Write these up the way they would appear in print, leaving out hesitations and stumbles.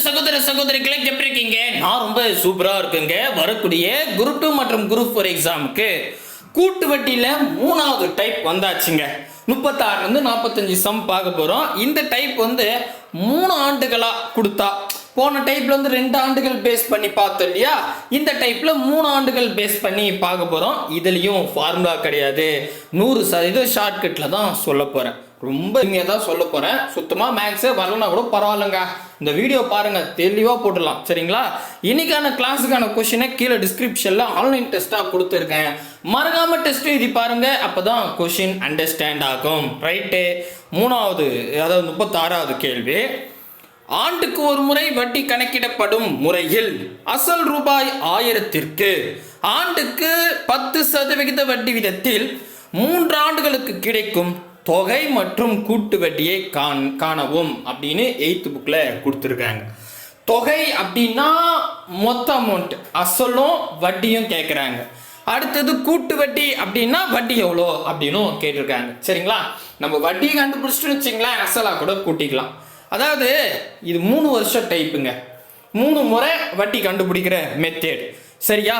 சகோதர சகோதரிகளை எப்படி இருக்கீங்க? நான் ரொம்ப சூப்பரா இருக்குங்க. வரக்கூடிய குரூப் 2 மற்றும் குரூப் 4 எக்ஸாமுக்கு கூட்டு வட்டியில 3வது டைப் வந்தாச்சுங்க. 36 45 சம் பார்க்க போறோம். இந்த டைப் 3 ஆண்டுகளா கொடுத்தா, போன டைப்ல 2 ஆண்டுகள் பேஸ் பண்ணி பார்த்தோம் இல்லையா, இந்த டைப்ல 3 ஆண்டுகள் பேஸ் பண்ணி பார்க்க போறோம். இதுலயும் ஃபார்முலா கிடையாது, 100% ஷார்ட்கட்ல தான் சொல்ல போறேன். ரொம்ப இனிமையாக தான் சொல்ல போகிறேன். சுத்தமாக மேக்ஸே வரலன்னா கூட பரவாயில்லைங்க, இந்த வீடியோ பாருங்கள், தெளிவாக போட்டுடலாம். சரிங்களா? இன்னைக்கான கிளாஸுக்கான கொஷினை கீழே டிஸ்கிரிப்ஷனில் ஆன்லைன் டெஸ்ட்டாக கொடுத்துருக்கேன். மறக்காமல் டெஸ்ட் எழுதி பாருங்கள், அப்போ தான் கொஷின் அண்டர்ஸ்டாண்ட் ஆகும். ரைட்டு, 3வது அதாவது 36வது கேள்வி. ஆண்டுக்கு ஒரு முறை வட்டி கணக்கிடப்படும் முறையில் அசல் ரூபாய் 1000க்கு ஆண்டுக்கு 10% வட்டி விதத்தில் 3 ஆண்டுகளுக்கு கிடைக்கும் தொகை மற்றும் கூட்டு வட்டியை காணவும் அப்படின்னு 8th புக்கில் கொடுத்துருக்காங்க. தொகை அப்படின்னா மொத்த அமௌண்ட், அசலும் வட்டியும் கேட்குறாங்க. அடுத்தது கூட்டு வட்டி அப்படின்னா வட்டி எவ்வளோ அப்படின்னு கேட்டிருக்காங்க. சரிங்களா? நம்ம வட்டியை கண்டுபிடிச்சிட்டு வச்சிங்களேன், அசலாக கூட கூட்டிக்கலாம். அதாவது இது 3 வருஷம் டைப்புங்க, 3 முறை வட்டி கண்டுபிடிக்கிற மெத்தேட். சரியா?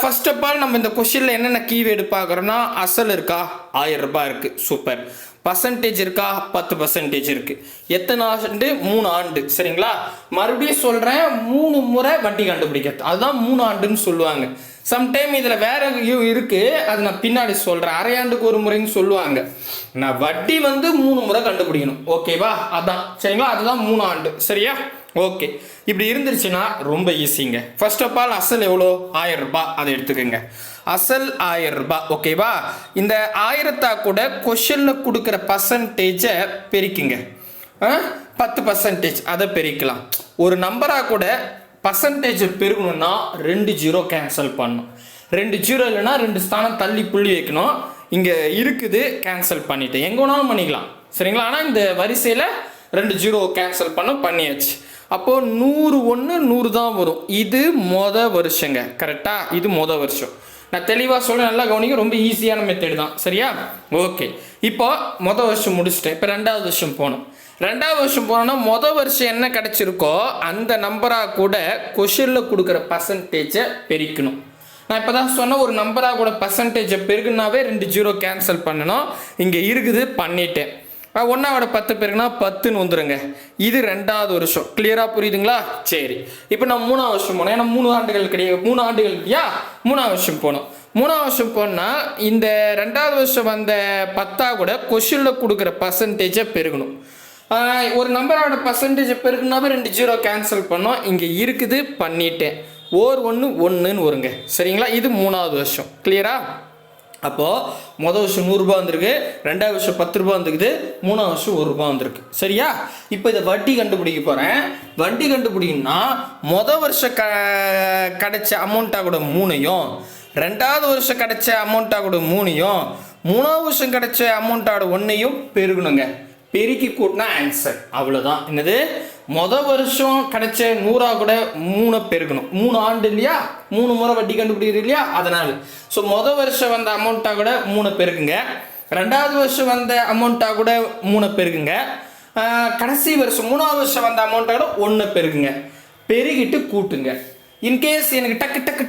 ஃபர்ஸ்ட் ஆஃப் ஆல் நம்ம இந்த கொஸ்டின்ல என்னென்ன கீவேர்டு பார்க்குறோன்னா, அசல் இருக்கா, 1000 ரூபாய் இருக்கு, சூப்பர். பர்சன்டேஜ் இருக்கா, 10% இருக்கு. எத்தனை ஆண்டு? 3 ஆண்டு. சரிங்களா? மறுபடியும் சொல்றேன், 3 முறை வட்டி கண்டுபிடிக்கிறது, அதுதான் 3 ஆண்டுன்னு சொல்லுவாங்க. சம்டைம் இதில் வேற இருக்கு, அது நான் பின்னாடி சொல்றேன். அரையாண்டுக்கு ஒரு முறைன்னு சொல்லுவாங்க. நான் வட்டி 3 முறை கண்டுபிடிக்கணும். ஓகேவா? அதான். சரிங்களா? அதுதான் 3 ஆண்டு. சரியா? ஓகே, இப்படி இருந்துருச்சுன்னா ரொம்ப ஈஸிங்க. ஃபர்ஸ்ட் ஆஃப் ஆல் அசல் எவ்வளோ? 1000 ரூபாய், அதை எடுத்துக்கோங்க. அசல் 1000 ரூபாய். ஓகேவா? இந்த 1000 கூட கொஷனில் கொடுக்குற பர்சன்டேஜை பெருக்கிங்க. 10% அதை பெருக்கலாம். ஒரு நம்பராக கூட பர்சன்டேஜ் பெருகணும்னா 2 ஜீரோ கேன்சல் பண்ணணும். 2 ஜீரோ இல்லைன்னா 2 ஸ்தானம் தள்ளி புள்ளி வைக்கணும். இங்கே இருக்குது, கேன்சல் பண்ணிட்டேன். எங்கே வேணாலும் பண்ணிக்கலாம். சரிங்களா? ஆனால் இந்த வரிசையில் 2 ஜீரோ கேன்சல் பண்ணியாச்சு. அப்போது 100 100 தான் வரும். இது வருஷங்க. கரெக்டாக? இது வருஷம். நான் தெளிவாக சொல்ல, நல்லா கவனிக்க. ரொம்ப ஈஸியான மெத்தட் தான். சரியா? ஓகே, இப்போ வருஷம் முடிச்சிட்டேன். இப்போ 2வது வருஷம் போகணும். 2வது வருஷம் போனோன்னா வருஷம் என்ன கிடைச்சிருக்கோ அந்த நம்பராக கூட கொஷனில் கொடுக்குற பர்சன்டேஜை பெருக்கணும். நான் இப்போ தான் சொன்ன, ஒரு நம்பராக கூட பர்சன்டேஜை பெருக்குனாவே 2 ஜீரோ கேன்சல் பண்ணணும். இங்கே இருக்குது, பண்ணிட்டேன். 1வோட 10 பேருக்குன்னா 10ன்னு வந்துடுங்க. இது 2வது வருஷம். கிளியராக புரியுதுங்களா? சரி, இப்போ நான் 3வது வருஷம் போனேன். ஏன்னா 3 ஆண்டுகள் கிடையாது, 3 ஆண்டுகள் இல்லையா? 3வது வருஷம் போனோம். 3வது வருஷம் போனால் இந்த 2வது வருஷம் வந்த 10 கூட கொஷனில் கொடுக்குற பர்சன்டேஜை பெருகணும். ஒரு நம்பரோட பர்சன்டேஜை பெருக்குனாவே 2 ஜீரோ கேன்சல் பண்ணோம். இங்கே இருக்குது, பண்ணிட்டேன். 1 1ன்னு வருங்க. சரிங்களா? இது 3வது வருஷம். கிளியரா? அப்போது வருஷம் 100 ரூபாய் வந்திருக்கு, 2வது வருஷம் 10 ரூபாய் வந்துருக்குது, 3வது வருஷம் 1 ரூபாய் வந்திருக்கு. சரியா? இப்போ இதை வட்டி கண்டுபிடிக்க போகிறேன். வட்டி கண்டுபிடிக்கணும்னா வருஷம் கிடைச்ச அமௌண்ட்டாக கூட 3ஐயும், 2வது வருஷம் கிடைச்ச அமௌண்ட்டாக கூட 3ஐயும், 3வது வருஷம் கிடைச்ச அமௌண்ட்டோட 1ஐயும் பெருகணுங்க. பெருக்கி கூட்டினா ஆன்சர். அவ்வளோதான். என்னது? வருஷம் கிடைச்ச 100 கூட 3 பெருக்கணும். 3 ஆண்டு இல்லையா? 3 முறை வட்டி கண்டுபிடிக்கிறது இல்லையா? அதனால ஸோ வருஷம் வந்த அமௌண்ட்டாக கூட 3 பெருக்குங்க. 2வது வருஷம் வந்த அமௌண்ட்டாக கூட 3 பெருக்குங்க. கடைசி வருஷம் 3வது வருஷம் வந்த அமௌண்ட்டாக கூட 1 பெருக்குங்க. பெருகிட்டு கூட்டுங்க. இன்கேஸ் எனக்கு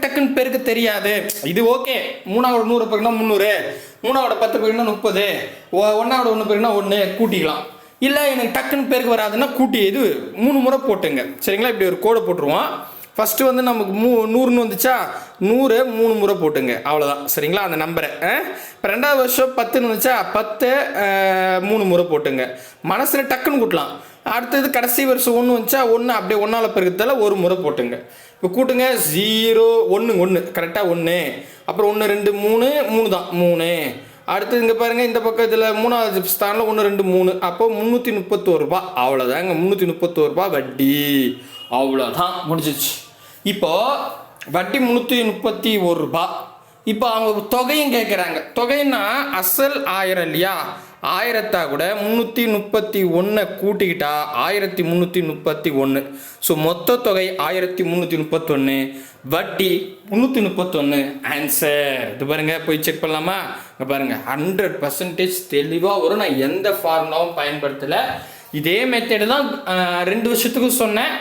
டக்குன்னு பெருக்க தெரியாது, இது ஓகே. 3வோட 100 பெருக்குனா 300, 3வோட 10 பெருக்குனா 30, 1வோட 1 பெருக்குனா 1 கூட்டிக்கலாம். இல்லை எனக்கு டக்குன்னு பெருக்கு வராதுன்னா கூட்டி இது 3 முறை போட்டுங்க. சரிங்களா? இப்படி ஒரு கோடை போட்டுருவோம். ஃபஸ்ட்டு நமக்கு 100ன்னு வந்துச்சா, 100 3 முறை போட்டுங்க. அவ்வளோதான். சரிங்களா? அந்த நம்பரை. இப்போ 2வது வருஷம் 10ன்னு வந்துச்சா, 10 3 முறை போட்டுங்க. மனசில் டக்குன்னு கூட்டலாம். அடுத்தது கடைசி வருஷம் 1 வந்துச்சா, 1 அப்படியே 1ஆல் பெருக்கத்தால 1 முறை போட்டுங்க. இப்போ கூட்டுங்க. 0 1 1 கரெக்டாக 1, அப்புறம் 1 2 3 3 தான் 3. அடுத்து இங்கே பாருங்கள், இந்த பக்கம் இதில் 3வது ஸ்தானில் 1 2 3, அப்போ 331 ரூபா. அவ்வளோதாங்க, 331 ரூபா வட்டி. அவ்வளோதான், முடிஞ்சிச்சு. இப்போது வட்டி 331 ரூபா. இப்போ அவங்க தொகையும் கேட்குறாங்க. தொகைன்னா அசல் 1000 இல்லையா? 1000 கூட 331 கூட்டிக்கிட்டா 1331. ஸோ மொத்த தொகை 1331, வட்டி 331. ஆன்சர் இது பாருங்க, போய் செக் பண்ணலாமா? இங்கே பாருங்க, 100% தெளிவாக வரும். நான் எந்த ஃபார்முலாவும் பயன்படுத்தலை. இதே மெத்தடு தான் 2 வருஷத்துக்கும் சொன்னேன்.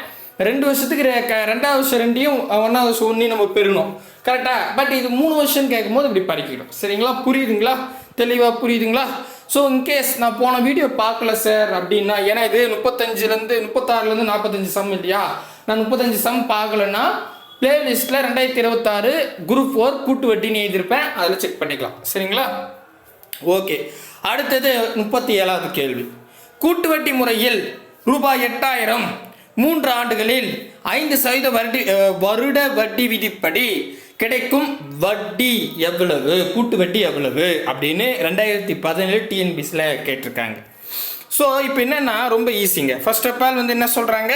2 வருஷத்துக்கு ரெண்டாவது வருஷம் 2ஐயும் 1வது வருஷம் 1ஐயும் நம்ம பெறணும் கரெக்டா. பட் இது 3 வருஷம் கேட்கும்போது இப்படி படிக்கணும். சரிங்களா, புரியுதுங்களா, தெளிவாக புரியுதுங்களா? ஸோ இன்கேஸ் நான் போன வீடியோ பார்க்கல சார் அப்படின்னா, ஏன்னா இது 36 45 சம் இல்லையா, நான் 35 சம் பார்க்கலன்னா பிளேலிஸ்ட்டில் 2026 குரூப் 4 கூட்டு வட்டின்னு எழுதியிருப்பேன், அதில் செக் பண்ணிக்கலாம். சரிங்களா, ஓகே. அடுத்தது 37வது கேள்வி. கூட்டு வட்டி முறையில் ரூபாய் 8000 3 ஆண்டுகளில் 5% வருட வட்டி விதிப்படி கிடைக்கும் வட்டி எவ்வளவு, கூட்டு வட்டி எவ்வளவு அப்படின்னு 2017 டிஎன்பிஎஸ்சியில் கேட்டிருக்காங்க. ஸோ இப்போ என்னென்னா ரொம்ப ஈஸிங்க. ஃபர்ஸ்ட் ஆஃப் ஆல் வந்து என்ன சொல்கிறாங்க,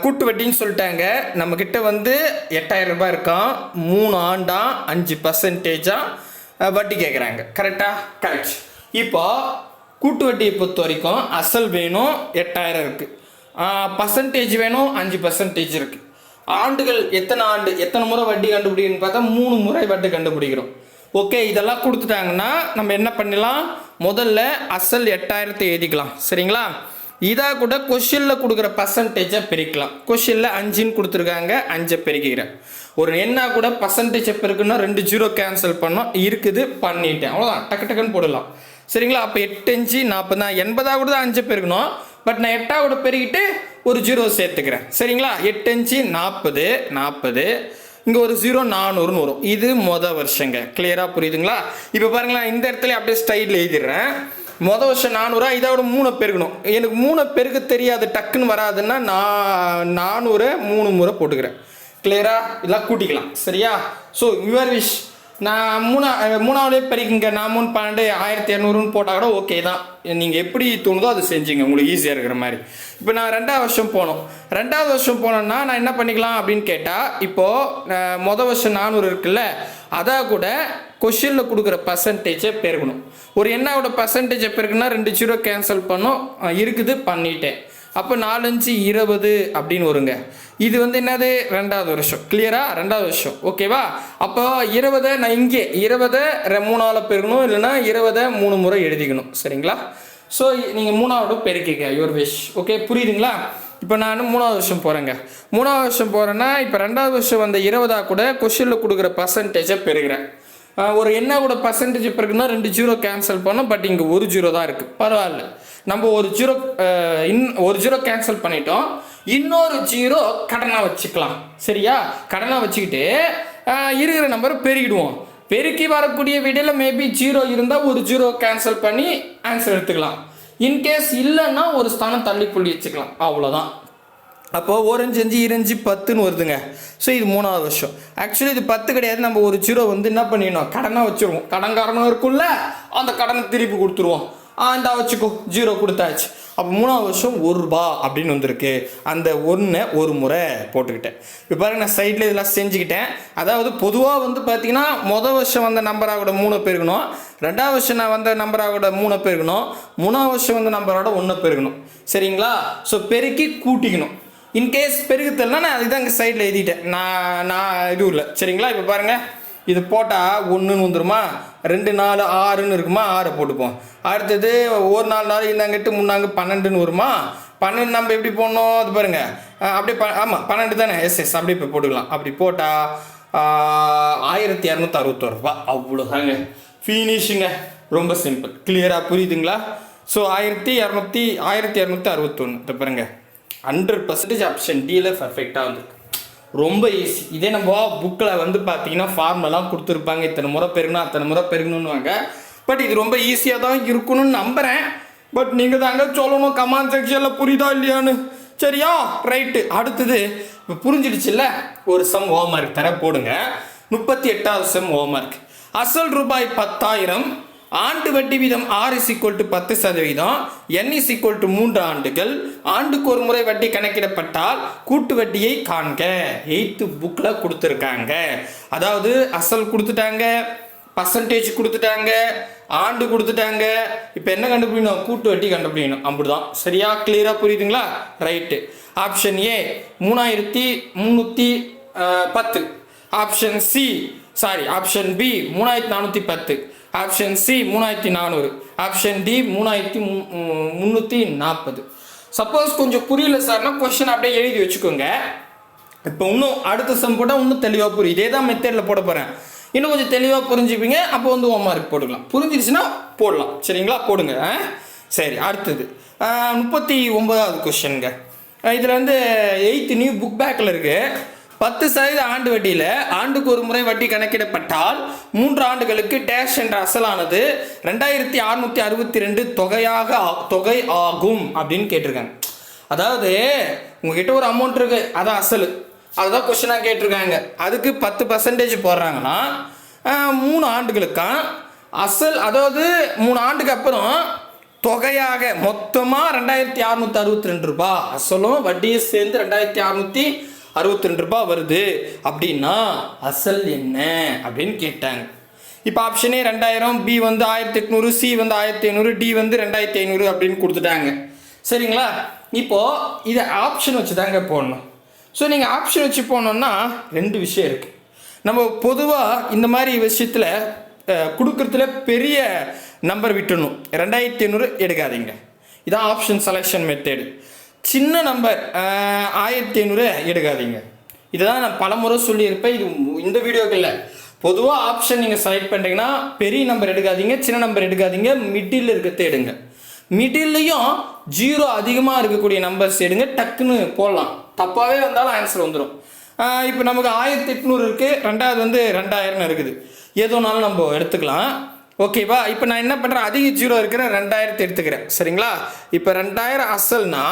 கூட்டு வட்டின்னு சொல்லிட்டாங்க. நம்மக்கிட்ட வந்து 8000 ரூபாய் இருக்கான், 3 ஆண்டா 5% வட்டி கேட்குறாங்க. கரெக்டாக? கரெக்ட். இப்போ கூட்டு வட்டியை பொறுத்த வரைக்கும் அசல் வேணும் 8000 இருக்குது, பர்சன்டேஜ் வேணும் 5% இருக்குது. ஆண்டுகள் எத்தனை முறை வட்டி கண்டுபிடிக்கணும்னு பார்த்தா 3 முறை வட்டி கண்டுபிடிக்கிறோம். ஓகே, இதெல்லாம் கொடுத்துட்டாங்கன்னா நம்ம என்ன பண்ணலாம், முதல்ல அசல் 8000 எழுதிக்கலாம். சரிங்களா, இதாக கூட கொஷினில் கொடுக்குற பர்சன்டேஜை பிரிக்கலாம். கொஷினில் 5ன்னு கொடுத்துருக்காங்க, 5 பெருக்கிறேன். ஒரு என்ன கூட பர்சன்டேஜை பெருக்குன்னா 2 0 கேன்சல் பண்ணோம், இருக்குது, பண்ணிட்டேன், அவ்வளோதான், டக்குன்னு போடலாம். சரிங்களா, அப்போ 8 5 40 தான். 80 கூட தான் 5 பெருக்கணும், பட் நான் 8 கூட பெருக்கிட்டு ஒரு 0 சேர்த்துக்கிறேன். சரிங்களா, 8 5 40, இங்கே ஒரு 0 400ன்னு வரும். இது வருஷங்க. கிளியராக புரியுதுங்களா? இப்போ பாருங்களேன், இந்த இடத்துல அப்படியே ஸ்டைலில் எழுதிடுறேன். வருஷம் 400, இதோட 3 பெருக்கணும். எனக்கு 3 பெருக்க தெரியாது, டக்குன்னு வராதுன்னா நான் 400 3 முறை போட்டுக்கிறேன். கிளியராக இதெல்லாம் கூட்டிக்கலாம். சரியா? So your wish. நான் மூணாவதே பெருக்குங்க, நான் 3 12 1200ன்னு போட்டால் கூட ஓகே தான். நீங்கள் எப்படி தோணுதோ அது செஞ்சுங்க, உங்களுக்கு ஈஸியாக இருக்கிற மாதிரி. இப்போ நான் 2வது வருஷம் போனோம். 2வது வருஷம் போனோன்னா நான் என்ன பண்ணிக்கலாம் அப்படின்னு கேட்டால், இப்போது வருஷம் 400 இருக்குல்ல, அதான் கூட கொஷினில் கொடுக்குற பர்சன்டேஜை பெருக்கணும். ஒரு என்னோட பர்சன்டேஜை பெருக்குன்னா 2 0 கேன்சல் பண்ணோம், இருக்குது, பண்ணிட்டேன். அப்போ 4 5 20 அப்படின்னு வருங்க. இது வந்து என்னது, 2வது வருஷம். கிளியரா? 2வது வருஷம். ஓகேவா? அப்போ 20 நான் இங்கே 20 3ஆல் பெருக்கணும், இல்லைன்னா 20 3 முறை எழுதிக்கணும். சரிங்களா? ஸோ நீங்கள் 3ஆவது பெருக்கிங்க, யுவர் விஷ். ஓகே, புரியுதுங்களா? இப்போ நான் 3வது வருஷம் போகிறேங்க. 3வது வருஷம் போகிறேன்னா இப்போ 2வது வருஷம் வந்த 20 கூட கொஷினில் கொடுக்குற பர்சன்டேஜை பெருகிறேன். ஒரு என்ன கூட பர்சன்டேஜ் பிறகுனா 2 0 கேன்சல் பண்ணோம், பட் இங்கே ஒரு 0 தான் இருக்குது. பரவாயில்ல, நம்ம ஒரு 0 கேன்சல் பண்ணிட்டோம், இன்னொரு 0 கடனாக வச்சுக்கலாம். சரியா? கடனாக வச்சுக்கிட்டு இருக்கிற நம்பரை பெருக்கிடுவோம். பெருக்கி வரக்கூடிய விடையில் மேபி 0 இருந்தால் ஒரு 0 கேன்சல் பண்ணி ஆன்சர் எடுத்துக்கலாம். இன்கேஸ் இல்லைன்னா ஒரு ஸ்தானம் தள்ளி புள்ளி வச்சுக்கலாம், அவ்வளோதான். அப்போது 1 5 2 10ன்னு வருதுங்க. ஸோ இது 3வது வருஷம். ஆக்சுவலி இது 10 கிடையாது, நம்ம ஒரு 0 வந்து என்ன பண்ணிடணும், கடனாக வச்சுருவோம். கடன்காரனும் இருக்குல்ல, அந்த கடனை திருப்பி கொடுத்துருவோம். இந்த வச்சுக்கோ, 0 கொடுத்தாச்சு. அப்போ 3வது வருஷம் 1 ரூபா அப்படின்னு வந்திருக்கு. அந்த 1 ஒரு முறை போட்டுக்கிட்டேன். இப்போ பாருங்க, நான் சைடில் இதெல்லாம் செஞ்சுக்கிட்டேன். அதாவது பொதுவாக வந்து பார்த்தீங்கன்னா வருஷம் வந்த நம்பராக 3 பெருக்கணும், 2வது வருஷம் நான் வந்த நம்பராக 3 பெருக்கணும், 3வது வருஷம் வந்த நம்பரோட 1 பெருக்கணும். சரிங்களா? ஸோ பெருக்கி கூட்டிக்கணும். இன்கேஸ் பெருக்கத்தெல்லாம் நான் அதுதான் இங்கே சைடில் எழுதிட்டேன், நான் இதுவும் இல்லை. சரிங்களா? இப்போ பாருங்கள், இது போட்டால் 1ன்னு வந்துருமா, 2 4 6ன்னு இருக்குமா, 6 போட்டுப்போம். அடுத்தது ஒரு 4 4 இந்தாங்கிட்டு 3 12ன்னு வருமா, 12 நம்ம எப்படி போடணும், அது பாருங்கள், அப்படியே ஆமாம் 12 தானே, எஸ் அப்படியே இப்போ போட்டுக்கலாம். அப்படி போட்டால் 1261 ரூபா, அவ்வளோதாங்க, ஃபினிஷுங்க. ரொம்ப சிம்பிள். கிளியராக புரியுதுங்களா? ஸோ 1261 இது பாருங்கள், 100% ஆப்ஷன் டியில் பர்ஃபெக்டாக வந்துருக்கு. ரொம்ப ஈஸி. இதே நம்ம புக்கில் வந்து பார்த்தீங்கன்னா ஃபார்மெல்லாம் கொடுத்துருப்பாங்க, இத்தனை முறை பெருகணும் அத்தனை முறை பெருகணுன்னுவாங்க. பட் இது ரொம்ப ஈஸியாக தான் இருக்கணும்னு நம்புகிறேன். பட் நீங்கள் தாங்க சொல்லணும் கமெண்ட் செக்ஷனில் புரியுதா இல்லையான்னு. சரியா? ரைட்டு. அடுத்தது இப்போ புரிஞ்சிடுச்சுல்ல, ஒரு சம் ஹோம்ஒர்க் தர போடுங்க. 38வது சம் ஹோம்ஒர்க். அசல் ரூபாய் 10,000, ஆண்டு வட்டி வீதம் R=10%, N=3 ஆண்டுகள், ஆண்டுக்கு ஒரு முறை வட்டி கணக்கிடப்பட்டால் கூட்டு வட்டியை காண்க. 8th புக்கில் கொடுத்துருக்காங்க. அதாவது அசல் கொடுத்துட்டாங்க, பர்சன்டேஜ் கொடுத்துட்டாங்க, ஆண்டு கொடுத்துட்டாங்க. இப்போ என்ன கண்டுபிடிக்கணும், கூட்டு வட்டி கண்டுபிடிக்கணும். அப்படிதான். சரியா? கிளியராக புரியுதுங்களா? Right. Option A 3310, option B 3410, option C 3400, option D 3340. Suppose கொஞ்சம் புரியல சார்னா கொஸ்டின் அப்படியே எழுதி வச்சுக்கோங்க. இப்போ இன்னும் அடுத்த சம் போட்டால் இன்னும் தெளிவாக புரியும். இதே தான் மெத்தடில் போட போகிறேன். இன்னும் கொஞ்சம் தெளிவாக புரிஞ்சுப்பீங்க. அப்போ வந்து 1 மார்க் போட்டுக்கலாம். புரிஞ்சிருச்சுன்னா போடலாம். சரிங்களா? போடுங்க. சரி, அடுத்தது 39வது கொஸ்டின்ங்க. இதில் வந்து 8th நியூ புக் பேக்கில் இருக்குது. 10% ஆண்டு வட்டியில் ஆண்டுக்கு ஒரு முறை வட்டி கணக்கிடப்பட்டால் 3 ஆண்டுகளுக்கு டேஷ் என்ற அசலானது 2662 தொகை ஆகும் அப்படின்னு கேட்டிருக்காங்க. அதாவது உங்ககிட்ட ஒரு அமௌண்ட் இருக்கு, அதான் அசல், அதுதான் கொஸ்டினாக கேட்டிருக்காங்க. அதுக்கு 10% போடுறாங்கன்னா 3 ஆண்டுகளுக்கா அசல், அதாவது 3 ஆண்டுக்கு அப்புறம் தொகையாக மொத்தமாக 2662 ரூபாய், அசலும் வட்டியை சேர்ந்து 2662 ரூபாய் வருது அப்படின்னா அசல் என்ன அப்படின்னு கேட்டாங்க. இப்போ ஆப்ஷனே 2000, பி வந்து 1800, சி வந்து 1500, டி வந்து 2500 அப்படின்னு கொடுத்துட்டாங்க. சரிங்களா? இப்போது இதை ஆப்ஷன் வச்சு தாங்க போடணும். ஸோ நீங்கள் ஆப்ஷன் வச்சு போனோன்னா 2 விஷயம் இருக்குது. நம்ம பொதுவாக இந்த மாதிரி விஷயத்தில் கொடுக்குறதுல பெரிய நம்பர் விட்டுணும். 2500 எடுக்காதீங்க. இதான் ஆப்ஷன் செலெக்ஷன் மெத்தேடு. சின்ன நம்பர் 1500 எடுக்காதீங்க. இதுதான் நான் பலமுறை சொல்லியிருப்பேன். இது இந்த வீடியோக்கு இல்லை, பொதுவாக ஆப்ஷன் நீங்கள் செலக்ட் பண்ணுறீங்கன்னா பெரிய நம்பர் எடுக்காதீங்க, சின்ன நம்பர் எடுக்காதீங்க, மிடில் இருக்கிறத எடுங்க. மிடில்லையும் 0 அதிகமாக இருக்கக்கூடிய நம்பர்ஸ் எடுங்க. டக்குன்னு போடலாம், தப்பாகவே வந்தாலும் ஆன்சர் வந்துடும். இப்போ நமக்கு 1800 இருக்குது, ரெண்டாவது வந்து 2000 இருக்குது. எதுனாலும் நம்ம எடுத்துக்கலாம். ஓகேவா? இப்போ நான் என்ன பண்ணுறேன், அதிக 0 இருக்கிற 2000 எடுத்துக்கிறேன். சரிங்களா? இப்போ 2000 அசல்னா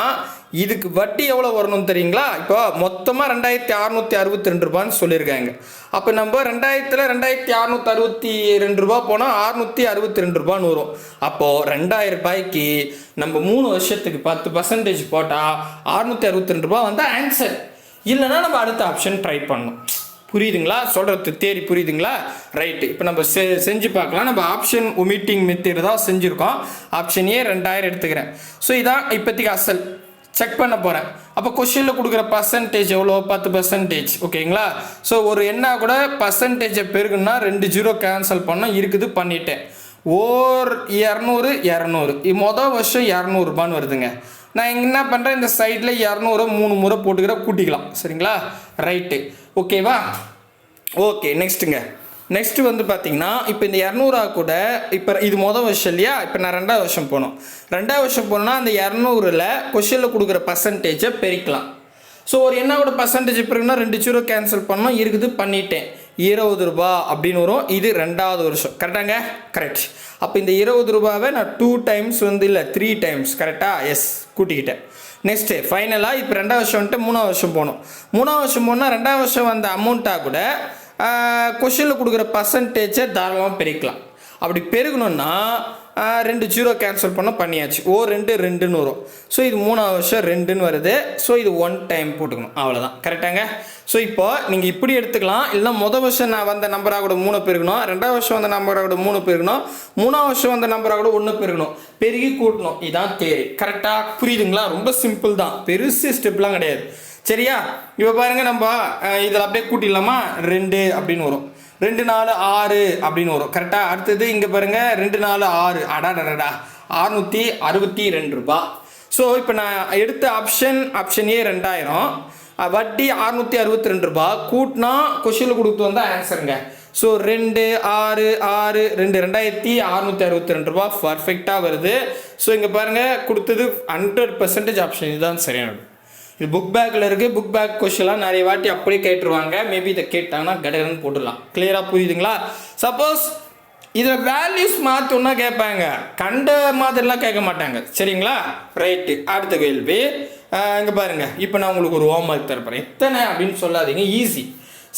இதுக்கு வட்டி எவ்வளோ வரணும்னு தெரியுங்களா? இப்போ மொத்தமாக 2662 ரூபான்னு சொல்லியிருக்காங்க. அப்போ நம்ம 2000ல் 2662 ரூபா போனால் 662 ரூபான்னு வரும். அப்போது 2000 ரூபாய்க்கு நம்ம 3 வருஷத்துக்கு 10% போட்டால் 662 ரூபா வந்து ஆன்சர். இல்லைன்னா நம்ம அடுத்த ஆப்ஷன் ட்ரை பண்ணணும். புரியுதுங்களா? சொல்கிறது தேரி புரியுதுங்களா? ரைட்டு. இப்போ நம்ம செஞ்சு பார்க்கலாம். நம்ம ஆப்ஷன் ஒமிட்டிங் மெத்தட் தான் செஞ்சுருக்கோம். ஆப்ஷன் ஏ 2000 எடுத்துக்கிறேன். ஸோ இதான் இப்போதைக்கு அசல் செக் பண்ண போகிறேன். அப்போ கொஸ்டினில் கொடுக்குற பர்சன்டேஜ் எவ்வளோ? 10%. ஓகேங்களா? ஸோ ஒரு என்ன கூட பர்சன்டேஜை பெருகுன்னா 2 0 கேன்சல் பண்ணோம், இருக்குது, பண்ணிட்டேன். 200 மொதல் வருஷம் 200 ரூபான்னு வருதுங்க. நான் என்ன பண்ணுறேன், இந்த சைடில் 200 3 முறை போட்டுக்கிறேன், கூட்டிக்கலாம். சரிங்களா? ரைட்டு. ஓகேவா? ஓகே, நெக்ஸ்ட்டுங்க. நெக்ஸ்ட்டு வந்து பார்த்தீங்கன்னா இப்போ இந்த 200 கூட இப்போ இது மொதல் வருஷம் இல்லையா? இப்போ நான் 2வது வருஷம் போனோம். 2வது வருஷம் போனோன்னா அந்த 200ல் கொஸ்டினில் கொடுக்குற பர்சன்டேஜை பெருக்கலாம். ஸோ ஒரு என்ன கூட பர்சன்டேஜ் பெருக்குன்னா 2 0 கேன்சல் பண்ணோம், இருக்குது, பண்ணிட்டேன். 20 ரூபா அப்படின்னு வரும். இது 2வது வருஷம். கரெக்டாங்க? கரெக்ட். அப்போ இந்த 20 ரூபாவை நான் 2 டைம்ஸ் வந்து இல்லை 3 டைம்ஸ் கரெக்டாக எஸ் கூட்டிக்கிட்டேன். நெக்ஸ்ட்டு ஃபைனலாக இப்போ 2வது வருஷம் வந்துட்டு 3வது வருஷம் போகணும். 3வது வருஷம் போனால் 2வது வருஷம் வந்த அமௌண்ட்டாக கூட கொஷனில் கொடுக்குற பர்சன்டேஜை தாராளமாக பெருக்கலாம். அப்படி பெருகணுன்னா 2 0 கேன்சல் பண்ண பண்ணியாச்சு. 2 2ன்னு வரும். ஸோ இது 3வது வருஷம் 2ன்னு வருது. ஸோ இது 1 டைம் போட்டுக்கணும், அவ்வளோதான். கரெக்டாங்க? ஸோ இப்போ நீங்கள் இப்படி எடுத்துக்கலாம். இல்லைனா மொதல் வருஷம் நான் வந்த நம்பராக கூட 3 பெருக்கணும், 2வது வருஷம் வந்த நம்பராக கூட 3 பெருக்கணும், 3வது வருஷம் வந்த நம்பராக கூட 1 பெருக்கணும், பெருகி கூட்டணும். இதுதான் தேரி. கரெக்டாக புரியுதுங்களா? ரொம்ப சிம்பிள் தான், பெருசு ஸ்டெப்லாம் கிடையாது. சரியா? இப்போ பாருங்கள், நம்ம இதில் அப்படியே கூட்டிடலாமா? 2 அப்படின்னு வரும், 2 4 6 அப்படின்னு வரும். கரெக்டாக? அடுத்தது இங்கே பாருங்கள், 2 4 6 அடாடா 662 ரூபா. ஸோ இப்போ நான் எடுத்த ஆப்ஷன் ஏ 2000, வட்டி 662 ரூபா, கூட்டினா கொஷினில் கொடுத்து வந்தால் ஆன்சருங்க. ஸோ 2 6 6 2 2662 ரூபா பர்ஃபெக்டாக வருது. ஸோ இங்கே பாருங்கள், கொடுத்தது 100% ஆப்ஷன் இதுதான் சரியானது. இது புக் பேக்கில் இருக்குது. புக் பேக் கொஷின்லாம் நிறைய வாட்டி அப்படியே கேட்டுருவாங்க. மேபி இதை கேட்டாங்கன்னா கடகன்னு போட்டுடலாம். கிளியராக புரியுதுங்களா? சப்போஸ் இதில் வேல்யூஸ் மாற்றோன்னா கேட்பாங்க, கண்ட மாதிரிலாம் கேட்க மாட்டாங்க. சரிங்களா? ரைட்டு. அடுத்த கேள்வி இங்கே பாருங்கள். இப்போ நான் உங்களுக்கு ஒரு ஹோம் ஒர்க் தரப்போகிறேன். எத்தனை அப்படின்னு சொல்லாதீங்க, ஈஸி.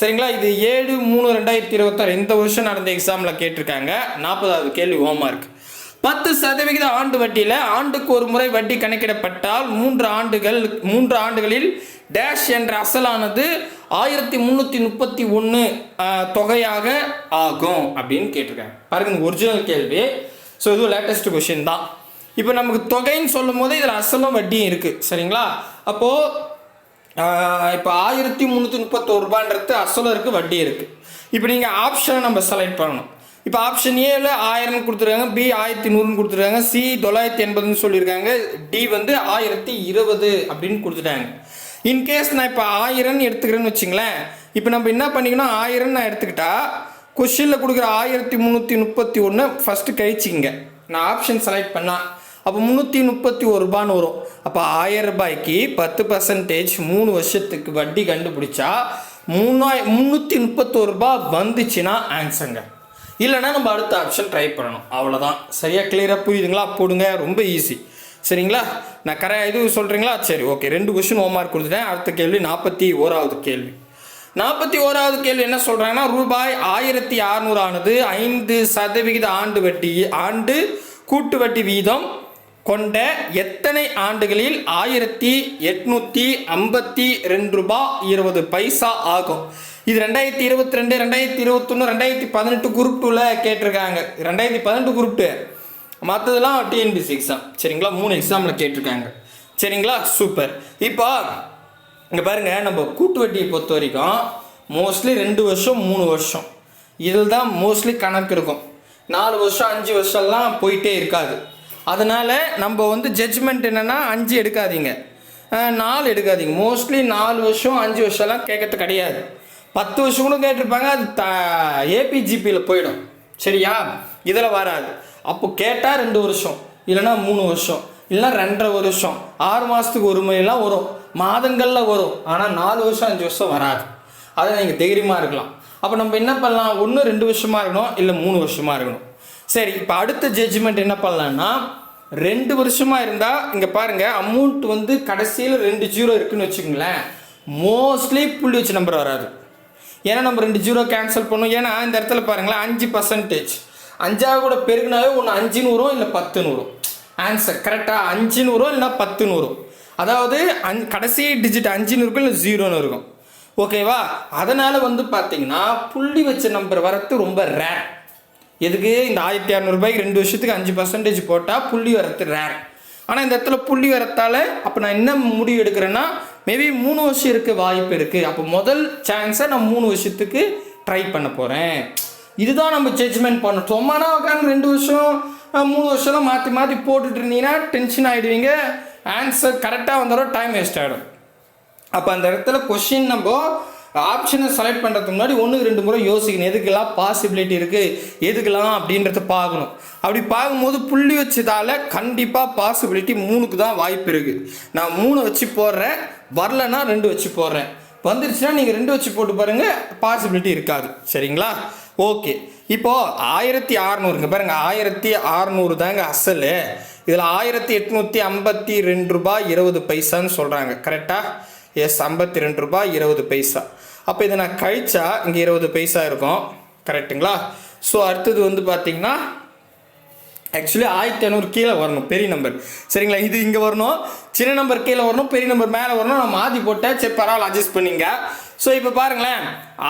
சரிங்களா? இது 7/3/2026 இந்த வருஷம் நடந்த எக்ஸாமில் கேட்டிருக்காங்க. 40வது கேள்வி ஹோம் ஒர்க். 10% ஆண்டு வட்டியில் ஆண்டுக்கு ஒரு முறை வட்டி கணக்கிடப்பட்டால் 3 ஆண்டுகளில் டேஷ் என்ற அசலானது 1331 தொகையாக ஆகும் அப்படின்னு கேட்டிருக்காங்க. பாருங்க, ஒரிஜினல் கேள்வி. ஸோ இது லேட்டஸ்ட் கொஷின் தான். இப்போ நமக்கு தொகைன்னு சொல்லும் போது இதில் அசலும் வட்டியும் இருக்குது. சரிங்களா? அப்போது இப்போ 1331 ரூபான்றது அசலும் இருக்குது, வட்டி இருக்குது. இப்போ நீங்கள் ஆப்ஷனை நம்ம செலக்ட் பண்ணணும். இப்போ ஆப்ஷன் ஏல 1000 கொடுத்துருக்காங்க, பி 1100 கொடுத்துருக்காங்க, சி 980 சொல்லியிருக்காங்க, டி வந்து 1020 அப்படின்னு கொடுத்துட்டாங்க. இன்கேஸ் நான் இப்போ 1000 எடுத்துக்கிறேன்னு வச்சுங்களேன். இப்போ நம்ம என்ன பண்ணிக்கணும், 1000 நான் எடுத்துக்கிட்டா கொஷினில் கொடுக்குற 1331 ஃபஸ்ட்டு கழிச்சிங்க. நான் ஆப்ஷன் செலக்ட் பண்ணால் அப்போ 331 ரூபான்னு வரும். அப்போ 1000 ரூபாய்க்கு 10% 3 வருஷத்துக்கு வட்டி கண்டுபிடிச்சா 331 ரூபாய் வந்துச்சுன்னா ஆன்சருங்க. இல்லைனா நம்ம அடுத்த ஆப்ஷன் ட்ரை பண்ணணும், அவ்வளோதான். சரியாக கிளியராக புரியுதுங்களா? போடுங்க, ரொம்ப ஈஸி. சரிங்களா? நான் இது சொல்கிறீங்களா? சரி, ஓகே. 2 கொஷின் ஹோம்மார்க் கொடுத்துட்டேன். அடுத்த கேள்வி 41வது கேள்வி. 41வது கேள்வி என்ன சொல்கிறாங்கன்னா, ரூபாய் 1600 ஆனது 5% ஆண்டு கூட்டு வட்டி வீதம் கொண்ட எத்தனை ஆண்டுகளில் 1852 ரூபாய் 20 பைசா ஆகும்? இது 2022, 2021, 2018 குரூப் 2ல கேட்டிருக்காங்க. 2018 குரூப் 2, மற்றதெல்லாம் டிஎன்பிசி எக்ஸாம். சரிங்களா? 3 எக்ஸாமில் கேட்டிருக்காங்க. சரிங்களா? சூப்பர். இப்போ இங்கே பாருங்கள், நம்ம கூட்டு வட்டியை பொறுத்த வரைக்கும் மோஸ்ட்லி 2 வருஷம் 3 வருஷம் இதில் தான் மோஸ்ட்லி கணக்கு இருக்கும். 4 வருஷம் 5 வருஷம்லாம் போயிட்டே இருக்காது. அதனால் நம்ம வந்து ஜட்ஜ்மெண்ட் என்னென்னா 5 எடுக்காதீங்க, 4 எடுக்காதீங்க. மோஸ்ட்லி 4 வருஷம் 5 வருஷம்லாம் கேட்கறது கிடையாது. 10 வருஷம் கூட கேட்டிருப்பாங்க, அது ஏபிஜிபியில் போயிடும். சரியா? இதில் வராது. அப்போ கேட்டால் 2 வருஷம், இல்லைனா 3 வருஷம், இல்லைனா 2.5 வருஷம், 6 மாதத்துக்கு ஒரு முறையெல்லாம் வரும், மாதங்களில் வரும். ஆனால் 4 வருஷம் 5 வருஷம் வராது. அதை நீங்கள் தைரியமாக இருக்கலாம். அப்போ நம்ம என்ன பண்ணலாம், 1 2 வருஷமாக இருக்கணும், இல்லை 3 வருஷமாக இருக்கணும். சரி, இப்போ அடுத்த ஜட்ஜ்மெண்ட் என்ன பண்ணலான்னா, 2 வருஷமாக இருந்தால் இங்கே பாருங்கள், அமௌண்ட் வந்து கடைசியில் 2 ஜீரோ இருக்குதுன்னு வச்சுக்கோங்களேன். மோஸ்ட்லி புள்ளி வச்ச நம்பர் வராது. ஏன்னா நம்ம 2 ஜீரோ கேன்சல் பண்ணும். ஏன்னா இந்த இடத்துல பாருங்களேன், 5% 5 கூட பெருகினாவே ஒன்று 5ன்னு வரும், இல்லை 10ன்னு வரும். ஆன்சர் கரெக்டாக 5ன்னு வரும், இல்லைனா 10ன்னு வரும். அதாவது கடைசி டிஜிட் 5ன்னு இருக்கும், இல்லை 0ன்னு இருக்கும். ஓகேவா? அதனால் வந்து பார்த்தீங்கன்னா புள்ளி வச்ச நம்பர் வரது ரொம்ப ரேர். எதுக்கு? இந்த 1600 ரூபாய்க்கு 2 வருஷத்துக்கு 5% போட்டால் புள்ளி வரது ரேர். ஆனால் இந்த இடத்துல புள்ளி வரத்தால் அப்போ நான் என்ன முடிவு எடுக்கிறேன்னா, மேபி 3 வருஷம் இருக்க வாய்ப்பு இருக்குது. அப்போ முதல் சான்ஸை நான் 3 வருஷத்துக்கு ட்ரை பண்ண போகிறேன். இதுதான் நம்ம ஜட்ஜ்மெண்ட் பண்ணணும். சும்மானா உட்காந்து 2 வருஷம் 3 வருஷம்லாம் மாற்றி மாற்றி போட்டுட்டு இருந்தீங்கன்னா டென்ஷன் ஆகிடுவீங்க. ஆன்சர் கரெக்டாக வந்தாலும் டைம் வேஸ்ட் ஆகிடும். அப்போ அந்த இடத்துல கொஷின் நம்ம ஆப்ஷனை செலக்ட் பண்ணுறதுக்கு முன்னாடி 1 2 முறை யோசிக்கணும். எதுக்கெல்லாம் பாசிபிலிட்டி இருக்குது, எதுக்கெல்லாம் அப்படின்றத பார்க்கணும். அப்படி பார்க்கும்போது புள்ளி வச்சதால் கண்டிப்பாக பாசிபிலிட்டி 3க்கு தான் வாய்ப்பு இருக்குது. நான் 3 வச்சு போடுறேன், வரலன்னா 2 வச்சு போடுறேன். வந்துருச்சுன்னா நீங்கள் 2 வச்சு போட்டு பாருங்கள், பாசிபிலிட்டி இருக்காது. சரிங்களா? ஓகே. இப்போது 1600ங்க பாருங்கள், 1600 தாங்க அசல். இதில் 1852 ரூபாய் 20 பைசான்னு சொல்கிறாங்க. கரெக்டாக? எஸ், 52 ரூபாய் 20 பைசா. அப்போ இதை நான் கழிச்சா இங்கே 20 பைசா இருக்கும். கரெக்டுங்களா? ஸோ அடுத்தது வந்து பார்த்தீங்கன்னா ஆக்சுவலி 1500 கீழே வரணும், பெரிய நம்பர். சரிங்களா? இது இங்கே வரணும், சின்ன நம்பர் கீழே வரணும், பெரிய நம்பர் மேலே வரணும். நான் மாற்றி போட்டேன். சரி, பரவாயில்ல, அட்ஜஸ்ட் பண்ணிங்க. ஸோ இப்போ பாருங்களேன்,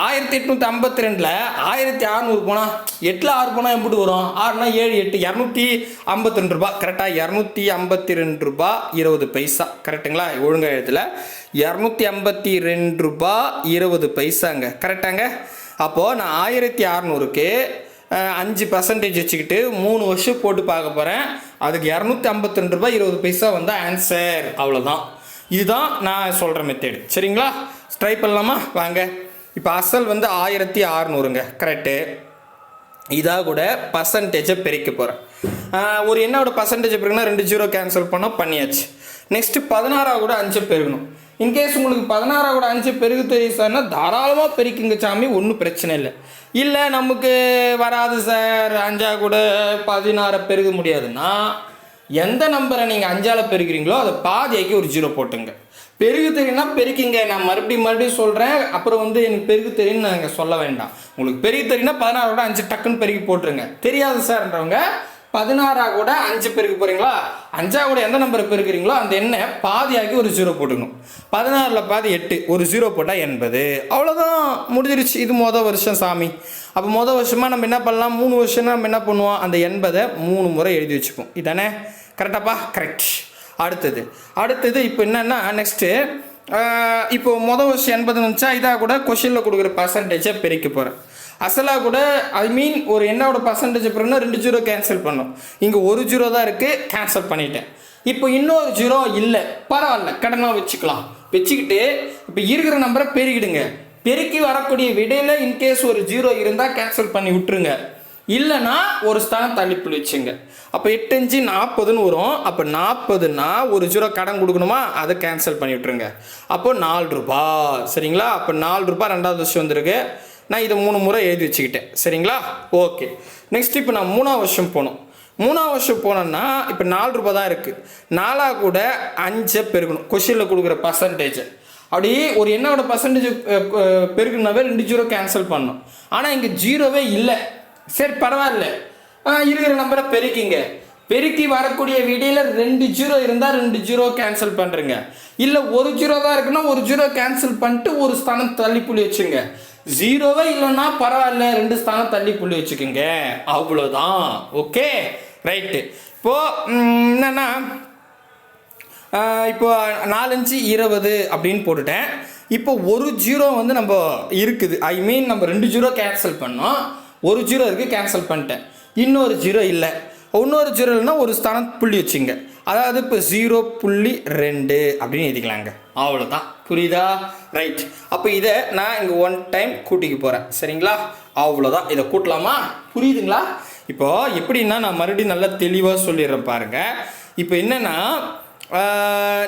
1852ல் 1600 போனால் 8ல் 6 போனால் எப்படி வரும்? 6னா 7 8 252 ரூபா. கரெக்டாக? 252 ரூபாய் 20 பைசா. கரெக்டுங்களா? ஒழுங்காக எழுதல, 252 ரூபாய் 20 பைசாங்க. கரெக்டாங்க? அப்போது நான் 1600க்கு 5% வச்சுக்கிட்டு 3 வருஷம் போட்டு பார்க்க போகிறேன். அதுக்கு 252 ரூபாய் 20 பைசா வந்தால் ஆன்சர். அவ்வளோதான். இதுதான் நான் சொல்கிற மெத்தேடு. சரிங்களா? ட்ரை பண்ணலாமா? வாங்க. இப்போ அசல் வந்து 1600ங்க. கரெக்டு. இதாக கூட பர்சன்டேஜை பெருக்க போகிறேன். ஒரு என்னோட பர்சன்டேஜ் பெருக்குன்னா 2 ஜீரோ கேன்சல் பண்ணால் பண்ணியாச்சு. நெக்ஸ்ட்டு 16 கூட 5 பெருகணும். இன்கேஸ் உங்களுக்கு 16 கூட 5 பெருகு தெரியும் சார்னா தாராளமாக பெருக்குங்க சாமி, ஒன்றும் பிரச்சனை இல்லை. இல்லை நமக்கு வராது சார், 5 கூட 16 பெருக முடியாதுன்னா எந்த நம்பரை நீங்கள் 5ஆல் பெருக்கிறீங்களோ அதை பாதியாக்கி ஒரு 0 போட்டுங்க. பெருகு தெரியும்னா பெருக்கிங்க. நான் மறுபடியும் சொல்கிறேன். அப்புறம் வந்து எனக்கு பெருகு தெரியும்னு நாங்கள் சொல்ல வேண்டாம். உங்களுக்கு பெருகு தெரியும்னா 16 கூட 5 டக்குன்னு பெருக்கி போட்டுருங்க. தெரியாது சார்ன்றவங்க 16 கூட 5 பெருக்க போகிறீங்களா, 5 கூட எந்த நம்பரை பெருக்கிறீங்களோ அந்த எண்ணை பாதியாக்கி ஒரு 0 போட்டுக்கணும். 16ல் பாதி 8, ஒரு 0 போட்டால் 80. அவ்வளோதான், முடிஞ்சிருச்சு. இது மொதல் வருஷம் சாமி. அப்போ மொதல் வருஷமாக நம்ம என்ன பண்ணலாம், 3 வருஷம்னா நம்ம என்ன பண்ணுவோம், அந்த 80 3 முறை எழுதி வச்சுப்போம். இதானே? கரெக்டாப்பா? கரெக்ட். அடுத்தது இப்போ என்னென்னா நெக்ஸ்ட்டு இப்போ மொதல் வருஷம் 80 வந்துச்சா, இதாக கூட கொஷினில் கொடுக்குற பர்சன்டேஜை பெருக்க போகிறேன். அசலாக கூட ஐ மீன் ஒரு என்னோட பர்சன்டேஜ் பிறகுனா 2 ஜீரோ கேன்சல் பண்ணோம். இங்கே 1 ஜீரோ தான் இருக்குது, கேன்சல் பண்ணிட்டேன். இப்போ இன்னொரு ஜீரோ இல்லை, பரவாயில்ல, கடனாக வச்சுக்கலாம். வச்சுக்கிட்டு இப்போ இருக்கிற நம்பரை பெருகிடுங்க. பெருக்கி வரக்கூடிய விடையில் இன்கேஸ் ஒரு ஜீரோ இருந்தால் கேன்சல் பண்ணி விட்டுருங்க. இல்லைன்னா ஒரு ஸ்தானம் தள்ளிப்புள்ளி வச்சுங்க. அப்போ 8 5 40ன்னு வரும். அப்போ 40ன்னா ஒரு ஜீரோ கடன் கொடுக்கணுமா, அதை கேன்சல் பண்ணி விட்டுருங்க. அப்போ 4 ரூபா. சரிங்களா? அப்போ 4 ரூபா 2வது வருஷம் வந்திருக்கு. நான் இதை 3 முறை எழுதி வச்சுக்கிட்டேன். சரிங்களா? ஓகே. நெக்ஸ்ட் இப்போ நான் 3வது வருஷம் போகணும். 3வது வருஷம் போனோன்னா இப்போ 4 ரூபா தான் இருக்குது. 4 கூட 5 பெருகணும். கொஷினில் கொடுக்குற பர்சன்டேஜ் அப்படி ஒரு என்னோட பர்சன்டேஜ் பெருக்கணுனாவே 2 ஜீரோ கேன்சல் பண்ணணும். ஆனால் இங்கே ஜீரோவே இல்லை. சரி, பரவாயில்ல, இருக்கிற நம்பரை பெருக்கிங்க. பெருக்கி வரக்கூடிய விடையில் 2 ஜீரோ இருந்தால் 2 ஜீரோ கேன்சல் பண்ணுறங்க. இல்லை ஒரு ஜீரோ தான் இருக்குன்னா 1 ஜீரோ கேன்சல் பண்ணிட்டு ஒரு ஸ்தானம் தள்ளி புள்ளி வச்சுங்க. ஜீரோவே இல்லைன்னா பரவாயில்ல, 2 ஸ்தானம் தள்ளி புள்ளி வச்சுக்கோங்க. அவ்வளோதான். Okay, right. இப்போது என்னென்னா இப்போ 4 5 20 அப்படின்னு போட்டுட்டேன். இப்போ ஒரு ஜீரோ வந்து நம்ம இருக்குது. ஐ மீன் நம்ம 2 ஜீரோ கேன்சல் பண்ணோம். ஒரு ஜீரோ இருக்குது, கேன்சல் பண்ணிட்டேன். இன்னொரு ஜீரோ இல்லை. இன்னொரு ஜீரோ இல்லைன்னா ஒரு ஸ்தானம் புள்ளி வச்சுங்க. அதாவது இப்போ 0.2 அப்படின்னு எழுதிக்கலாங்க. அவ்வளோதான். புரியுதா? ரைட். அப்போ இதை நான் இங்கே 1 டைம் கூட்டிக்க போகிறேன். சரிங்களா? அவ்வளோதான். இதை கூட்டலாமா? புரியுதுங்களா? இப்போது எப்படின்னா நான் மறுபடியும் நல்லா தெளிவாக சொல்லிடுறேன் பாருங்கள். இப்போ என்னென்னா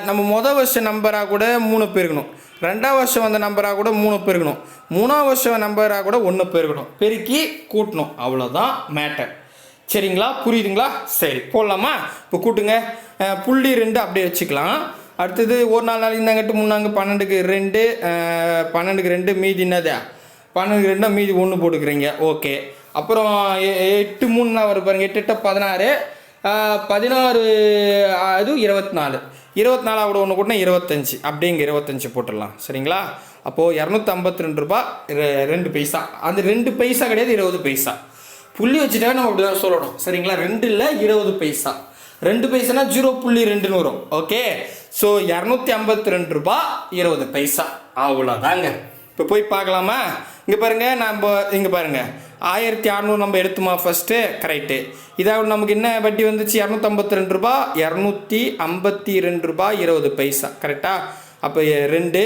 நம்ம மொதல் வருஷ நம்பராக கூட 3 பெருக்கணும். 2வது வருஷம் வந்த நம்பராக கூட 3 பெருக்கணும். 3வது வருஷம் நம்பராக கூட 1 பெருக்கணும். பெருக்கி கூட்டணும். அவ்வளோதான் மேட்டர். சரிங்களா? புரியுதுங்களா? சரி, போடலாமா? இப்போ கூட்டுங்க. 0.2 அப்படியே வச்சுக்கலாம். அடுத்தது ஒரு 4 நாள் இந்தாங்கட்டு 3 12க்கு 2 12க்கு 2 மீதி என்னது 12க்கு 2 மீதி 1 போட்டுக்கிறீங்க. ஓகே. அப்புறம் 8 3 வரும் பாருங்க. 8 8 16 16 அது 24. 24 கூட 1 கூட்டினா 25. அப்படிங்க 25 போட்டுடலாம். சரிங்களா? அப்போது 252 ரூபா 2 பைசா. அந்த 2 பைசா கிடையாது, 20 பைசா. புள்ளி வச்சுட்டா நம்ம அப்படி தான் சொல்லணும். சரிங்களா? 2 இல்லை 20 பைசா. 2 பைசானா 0.2ன்னு வரும். ஓகே. ஸோ 252 ரூபா 20 பைசா. அவ்வளோதாங்க. இப்போ போய் பார்க்கலாமா? இங்கே பாருங்கள், நம்ம இங்கே பாருங்கள் 1600 நம்ம எடுத்துமா ஃபஸ்ட்டு. கரெக்டு. இதாவது நமக்கு என்ன வட்டி வந்துச்சு? 252 ரூபா 252 ரூபா 20 பைசா. கரெக்டாக? அப்போ 2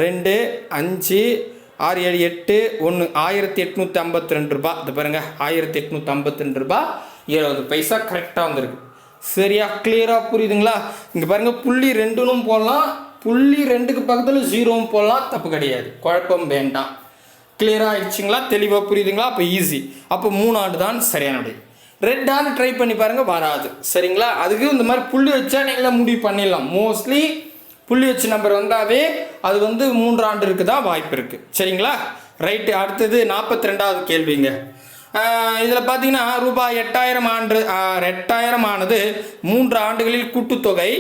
2 5 6 7 8 1 1852 ரூபா. இது பாருங்கள் 1852 ரூபா 20 பைசா கரெக்டாக வந்துருக்கு. சரியா? கிளியராக புரியுதுங்களா? இங்கே பாருங்கள், 0.2ன்னு போடலாம், 0.2க்கு பக்கத்தில் 0வும் போடலாம். தப்பு கிடையாது, குழப்பம் வேண்டாம். கிளியராக ஆயிடுச்சிங்களா? தெளிவாக புரியுதுங்களா? அப்போ ஈஸி. அப்போ 3 ஆண்டு தான் சரியான விடை. 2 ஆண்டு ட்ரை பண்ணி பாருங்கள், வராது. சரிங்களா? அதுக்கு இந்த மாதிரி புள்ளி வச்சா நீங்களே முடிவு பண்ணிடலாம். மோஸ்ட்லி புள்ளி வச்ச நம்பர் வந்தாவே அது வந்து 3 ஆண்டு இருக்குதா வாய்ப்பு இருக்குது. சரிங்களா? ரைட்டு. அடுத்தது 42வது கேள்விங்க. இதில் பார்த்தீங்கன்னா ரூபாய் 8000 ஆண்டு 8000 ஆனது 3 ஆண்டுகளில் கூட்டுத்தொகை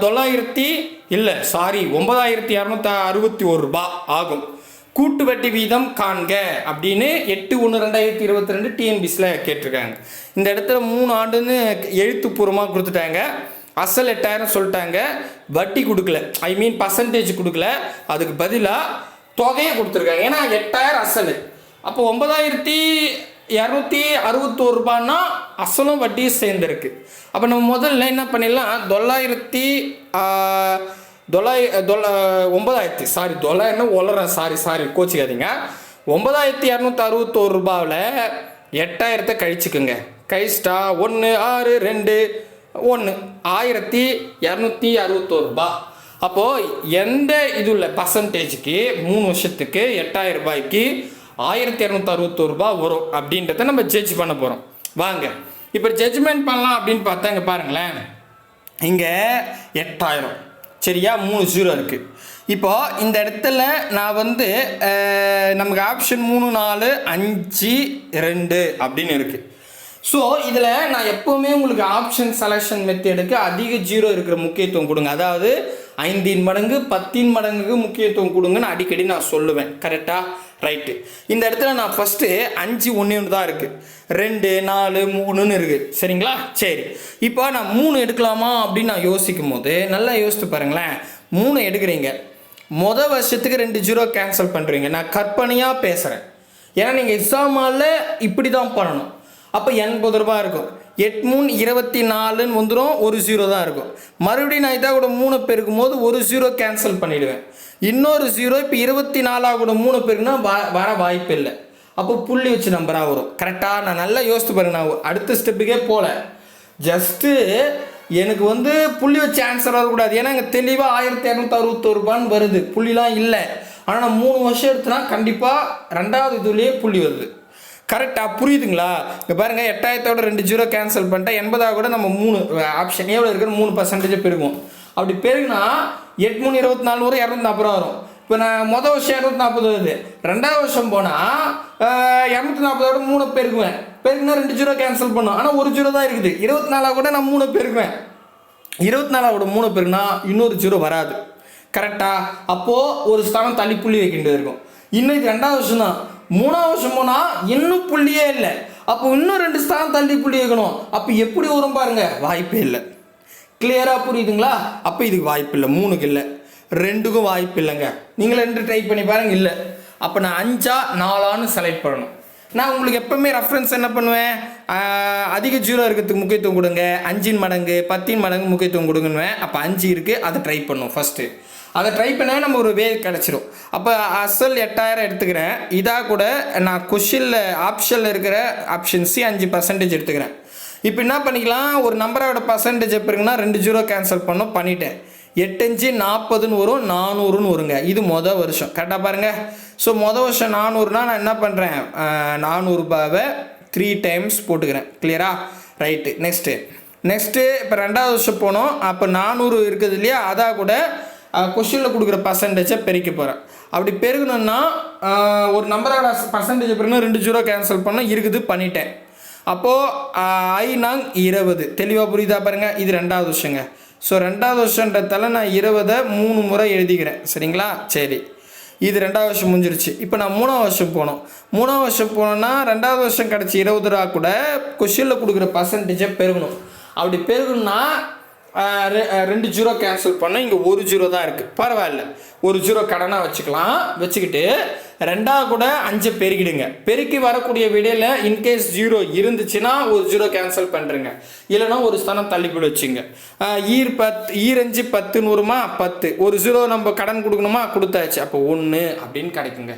9261 ரூபா ஆகும். கூட்டு வட்டி வீதம் காண்க அப்படின்னு 8/1/2022 டிஎன்பிசியில் கேட்டிருக்காங்க. இந்த இடத்துல 3 ஆண்டுன்னு எழுத்துப்பூர்வமாக கொடுத்துட்டாங்க. அசல் 8000 சொல்லிட்டாங்க, வட்டி கொடுக்கல, ஐ மீன் பர்சன்டேஜ் கொடுக்கல. அதுக்கு பதிலாக தொகையை கொடுத்துருக்காங்க. ஏன்னா 8000 அசல். அப்போ 9261 ரூபான்னா அசலும் வட்டியும் சேர்ந்துருக்கு. அப்போ நம்ம முதல்ல என்ன பண்ணிடலாம், 9,000 கோச்சிக்காதீங்க. 9,261 ரூபாவில் 8000 கழிச்சுக்குங்க. கழிச்சிட்டா 1 6 2 1 1261 ரூபா. அப்போது எந்த இது உள்ள பர்சன்டேஜுக்கு 3 வருஷத்துக்கு 8000 ரூபாய்க்கு 1261 ரூபா வரும் அப்படின்றத நம்ம ஜட்ஜ் பண்ண போகிறோம். வாங்க இப்போ ஜட்ஜ்மெண்ட் பண்ணலாம் அப்படின்னு பார்த்தா இங்கே பாருங்களேன், இங்கே 8000 சரியா, 3 0 இருக்குது. இப்போ இந்த இடத்துல நான் வந்து நமக்கு ஆப்ஷன் 3 4 5 2 அப்படின்னு இருக்குது. ஸோ இதில் நான் எப்போவுமே உங்களுக்கு ஆப்ஷன் செலெக்ஷன் மெத்தேடுக்கு அதிக 0 இருக்கிற முக்கியத்துவம் கொடுங்க. அதாவது 5 மடங்கு 10 மடங்குக்கு முக்கியத்துவம் கொடுங்கன்னு அடிக்கடி நான் சொல்லுவேன். கரெக்டாக? ரைட்டு. இந்த இடத்துல நான் ஃபஸ்ட்டு 5 1 தான் இருக்குது, 2 4 3ன்னு இருக்குது. சரிங்களா? சரி, இப்போ நான் 3 எடுக்கலாமா அப்படின்னு நான் யோசிக்கும் போது நல்லா யோசித்து பாருங்களேன். 3 எடுக்கிறீங்க, மொதல் வருஷத்துக்கு 2 0 கேன்சல் பண்ணுறீங்க. நான் கற்பனையாக பேசுகிறேன். ஏன்னா நீங்கள் எக்ஸாம் ஹாலில் இப்படி தான் பண்ணணும். அப்போ 80 ரூபா இருக்கும். 8 3 24ன்னு வந்துடும், ஒரு 0 தான் இருக்கும். மறுபடியும் நான் இதாக கூட 3 பெருக்கும் போது ஒரு 0 கேன்சல் பண்ணிவிடுவேன். இன்னொரு 0 இப்போ 24 கூட 3 பெருக்குன்னா வர வாய்ப்பு இல்லை. அப்போ புள்ளி வச்சு நம்பராக வரும். கரெக்டாக நான் நல்லா யோசித்து பாருங்க. நான் அடுத்த ஸ்டெப்புக்கே போகல, ஜஸ்ட்டு எனக்கு வந்து புள்ளி வச்சு ஆன்சர் வரக்கூடாது. ஏன்னா இங்கே தெளிவாக 1261 ரூபான்னு வருது, புள்ளிலாம் இல்லை. ஆனால் நான் 3 வருஷம் எடுத்துனா கண்டிப்பாக 2வது இதுலேயே புள்ளி வருது. கரெக்டாக புரியுதுங்களா? இங்கே பாருங்கள், 8000ஓட 2 0 கேன்சல் பண்ணிட்டேன். 80 கூட நம்ம 3 ஆப்ஷன் எவ்வளோ இருக்குன்னு 3% பெருகும். அப்படி பெருகுனா 8 3 24 வரும், 240 வரும். இப்போ நான் மொதல் வருஷம் 240 வருது. 2வது வருஷம் போனால் 240ஓட 3 பெருக்குவேன். பெருக்குனா 2 0 கேன்சல் பண்ணும். ஆனால் ஒரு 0 தான் இருக்குது. 24 கூட நான் 3 பெருக்குவேன். 24 கூட 3 பெருக்குனா இன்னொரு 0 வராது. கரெக்டாக? அப்போது ஒரு ஸ்தானம் தள்ளி புள்ளி வைக்க வேண்டியது இருக்கும். இன்னும் இது 2வது வருஷம் தான். 3வது வருஷம் போனால் இன்னும் புள்ளியே இல்லை. அப்போ இன்னும் 2 ஸ்தானம் தள்ளி புள்ளி வைக்கணும். அப்போ எப்படி வரும் பாருங்க, வாய்ப்பே இல்லை. கிளியராக புரியுதுங்களா? அப்போ இதுக்கு வாய்ப்பு இல்லை, 3க்கு இல்லை, 2க்கும் வாய்ப்பு இல்லைங்க. நீங்கள் 2 ட்ரை பண்ணி பாருங்க. இல்லை, அப்போ நான் 5ஆ 4ஆன்னு செலக்ட் பண்ணணும். நான் உங்களுக்கு எப்போவுமே ரெஃபரன்ஸ் என்ன பண்ணுவேன், அதிக 0 இருக்கிறதுக்கு முக்கியத்துவம் கொடுங்க, 5 மடங்கு 10 மடங்கு முக்கியத்துவம் கொடுங்கன்னுவேன். அப்போ 5 இருக்குது, அதை ட்ரை பண்ணும். ஃபஸ்ட்டு அதை ட்ரை பண்ணால் நம்ம ஒரு கிடச்சிரும். அப்போ அசல் 8000 எடுத்துக்கிறேன். இதாக கூட நான் கொஷினில் ஆப்ஷனில் இருக்கிற ஆப்ஷன் சி 5% எடுத்துக்கிறேன். இப்போ என்ன பண்ணிக்கலாம், ஒரு நம்பரோட பர்சன்டேஜ் எப்படிங்கன்னா 2 0 கேன்சல் பண்ணிட்டேன். 8 5 40ன்னு வரும், 400ன்னு வருங்க. இது மொதல் வருஷம். கரெக்டாக பாருங்கள். ஸோ மொதல் வருஷம் 400னா நான் என்ன பண்ணுறேன், 400 ரூபாவை 3 டைம்ஸ் போட்டுக்கிறேன். கிளியரா? ரைட்டு. நெக்ஸ்ட்டு இப்போ 2வது வருஷம் போனோம். அப்போ 400 இருக்குது இல்லையா, அதாக கூட கொஷினில் கொடுக்குற பர்சன்டேஜை பெருக்க போகிறேன். அப்படி பெருகணுன்னா ஒரு நம்பரோட பர்சன்டேஜ் பெருகணும், 2 0 கேன்சல் இருக்குது, பண்ணிட்டேன். அப்போது 5 20. தெளிவாக புரியுதா பாருங்கள்? இது 2வது வருஷங்க. ஸோ 2வது வருஷன்றதால நான் 20 3 முறை எழுதிக்கிறேன். சரிங்களா? சரி, இது 2வது வருஷம் முடிஞ்சிருச்சு. இப்போ நான் 3வது வருஷம் போனோம். 3வது வருஷம் போனோன்னா 2வது வருஷம் கிடச்சி 20 ரூபா கூட கொஷினில் கொடுக்குற பர்சன்டேஜை பெருகணும். அப்படி பெருகணும்னா 2 0 கேன்சல் பண்ணால் இங்கே ஒரு 0 தான் இருக்குது. பரவாயில்ல, ஒரு 0 கடனாக வச்சுக்கிட்டு 2ஆக கூட 5 பெருக்கிடுங்க. பெருக்கி வரக்கூடிய விடையில் இன்கேஸ் 0 இருந்துச்சுன்னா ஒரு 0 கேன்சல் பண்ணுறேங்க. இல்லைனா ஒரு ஸ்தானம் தள்ளி போய் வச்சுங்க. ஈர் 5 10ன்னு வருமா, 10. ஒரு 0 நம்ம கடன் கொடுக்கணுமா, கொடுத்தாச்சு. அப்போ 1 அப்படின்னு கிடைக்குங்க.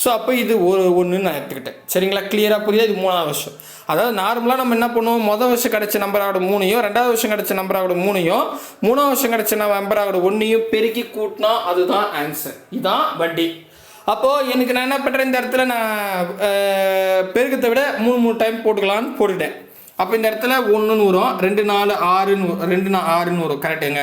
ஸோ அப்போ இது ஒன்றுன்னு நான் எடுத்துக்கிட்டேன். சரிங்களா? கிளியராக புரியுது? இது 3வது வருஷம். அதாவது நார்மலாக நம்ம என்ன பண்ணுவோம், மொதல் வருஷம் கிடச்ச நம்பரோட 3ஐயும் 2வது வருஷம் கிடச்ச நம்பரோட 3ஐயும் 3வது வருஷம் கிடச்ச நம்பரோட 1ஐயும் பெருக்கி கூட்டினா அதுதான் ஆன்சர். இதுதான் வட்டி. அப்போது எனக்கு நான் என்ன பண்ணுறேன், இந்த இடத்துல நான் பெருக்கத்தை விட 3 டைம் போட்டுட்டேன். அப்போ இந்த இடத்துல 1ன்னு வரும், 2 4 6ன்னு 2 6ன்னு வரும். கரெக்டுங்க?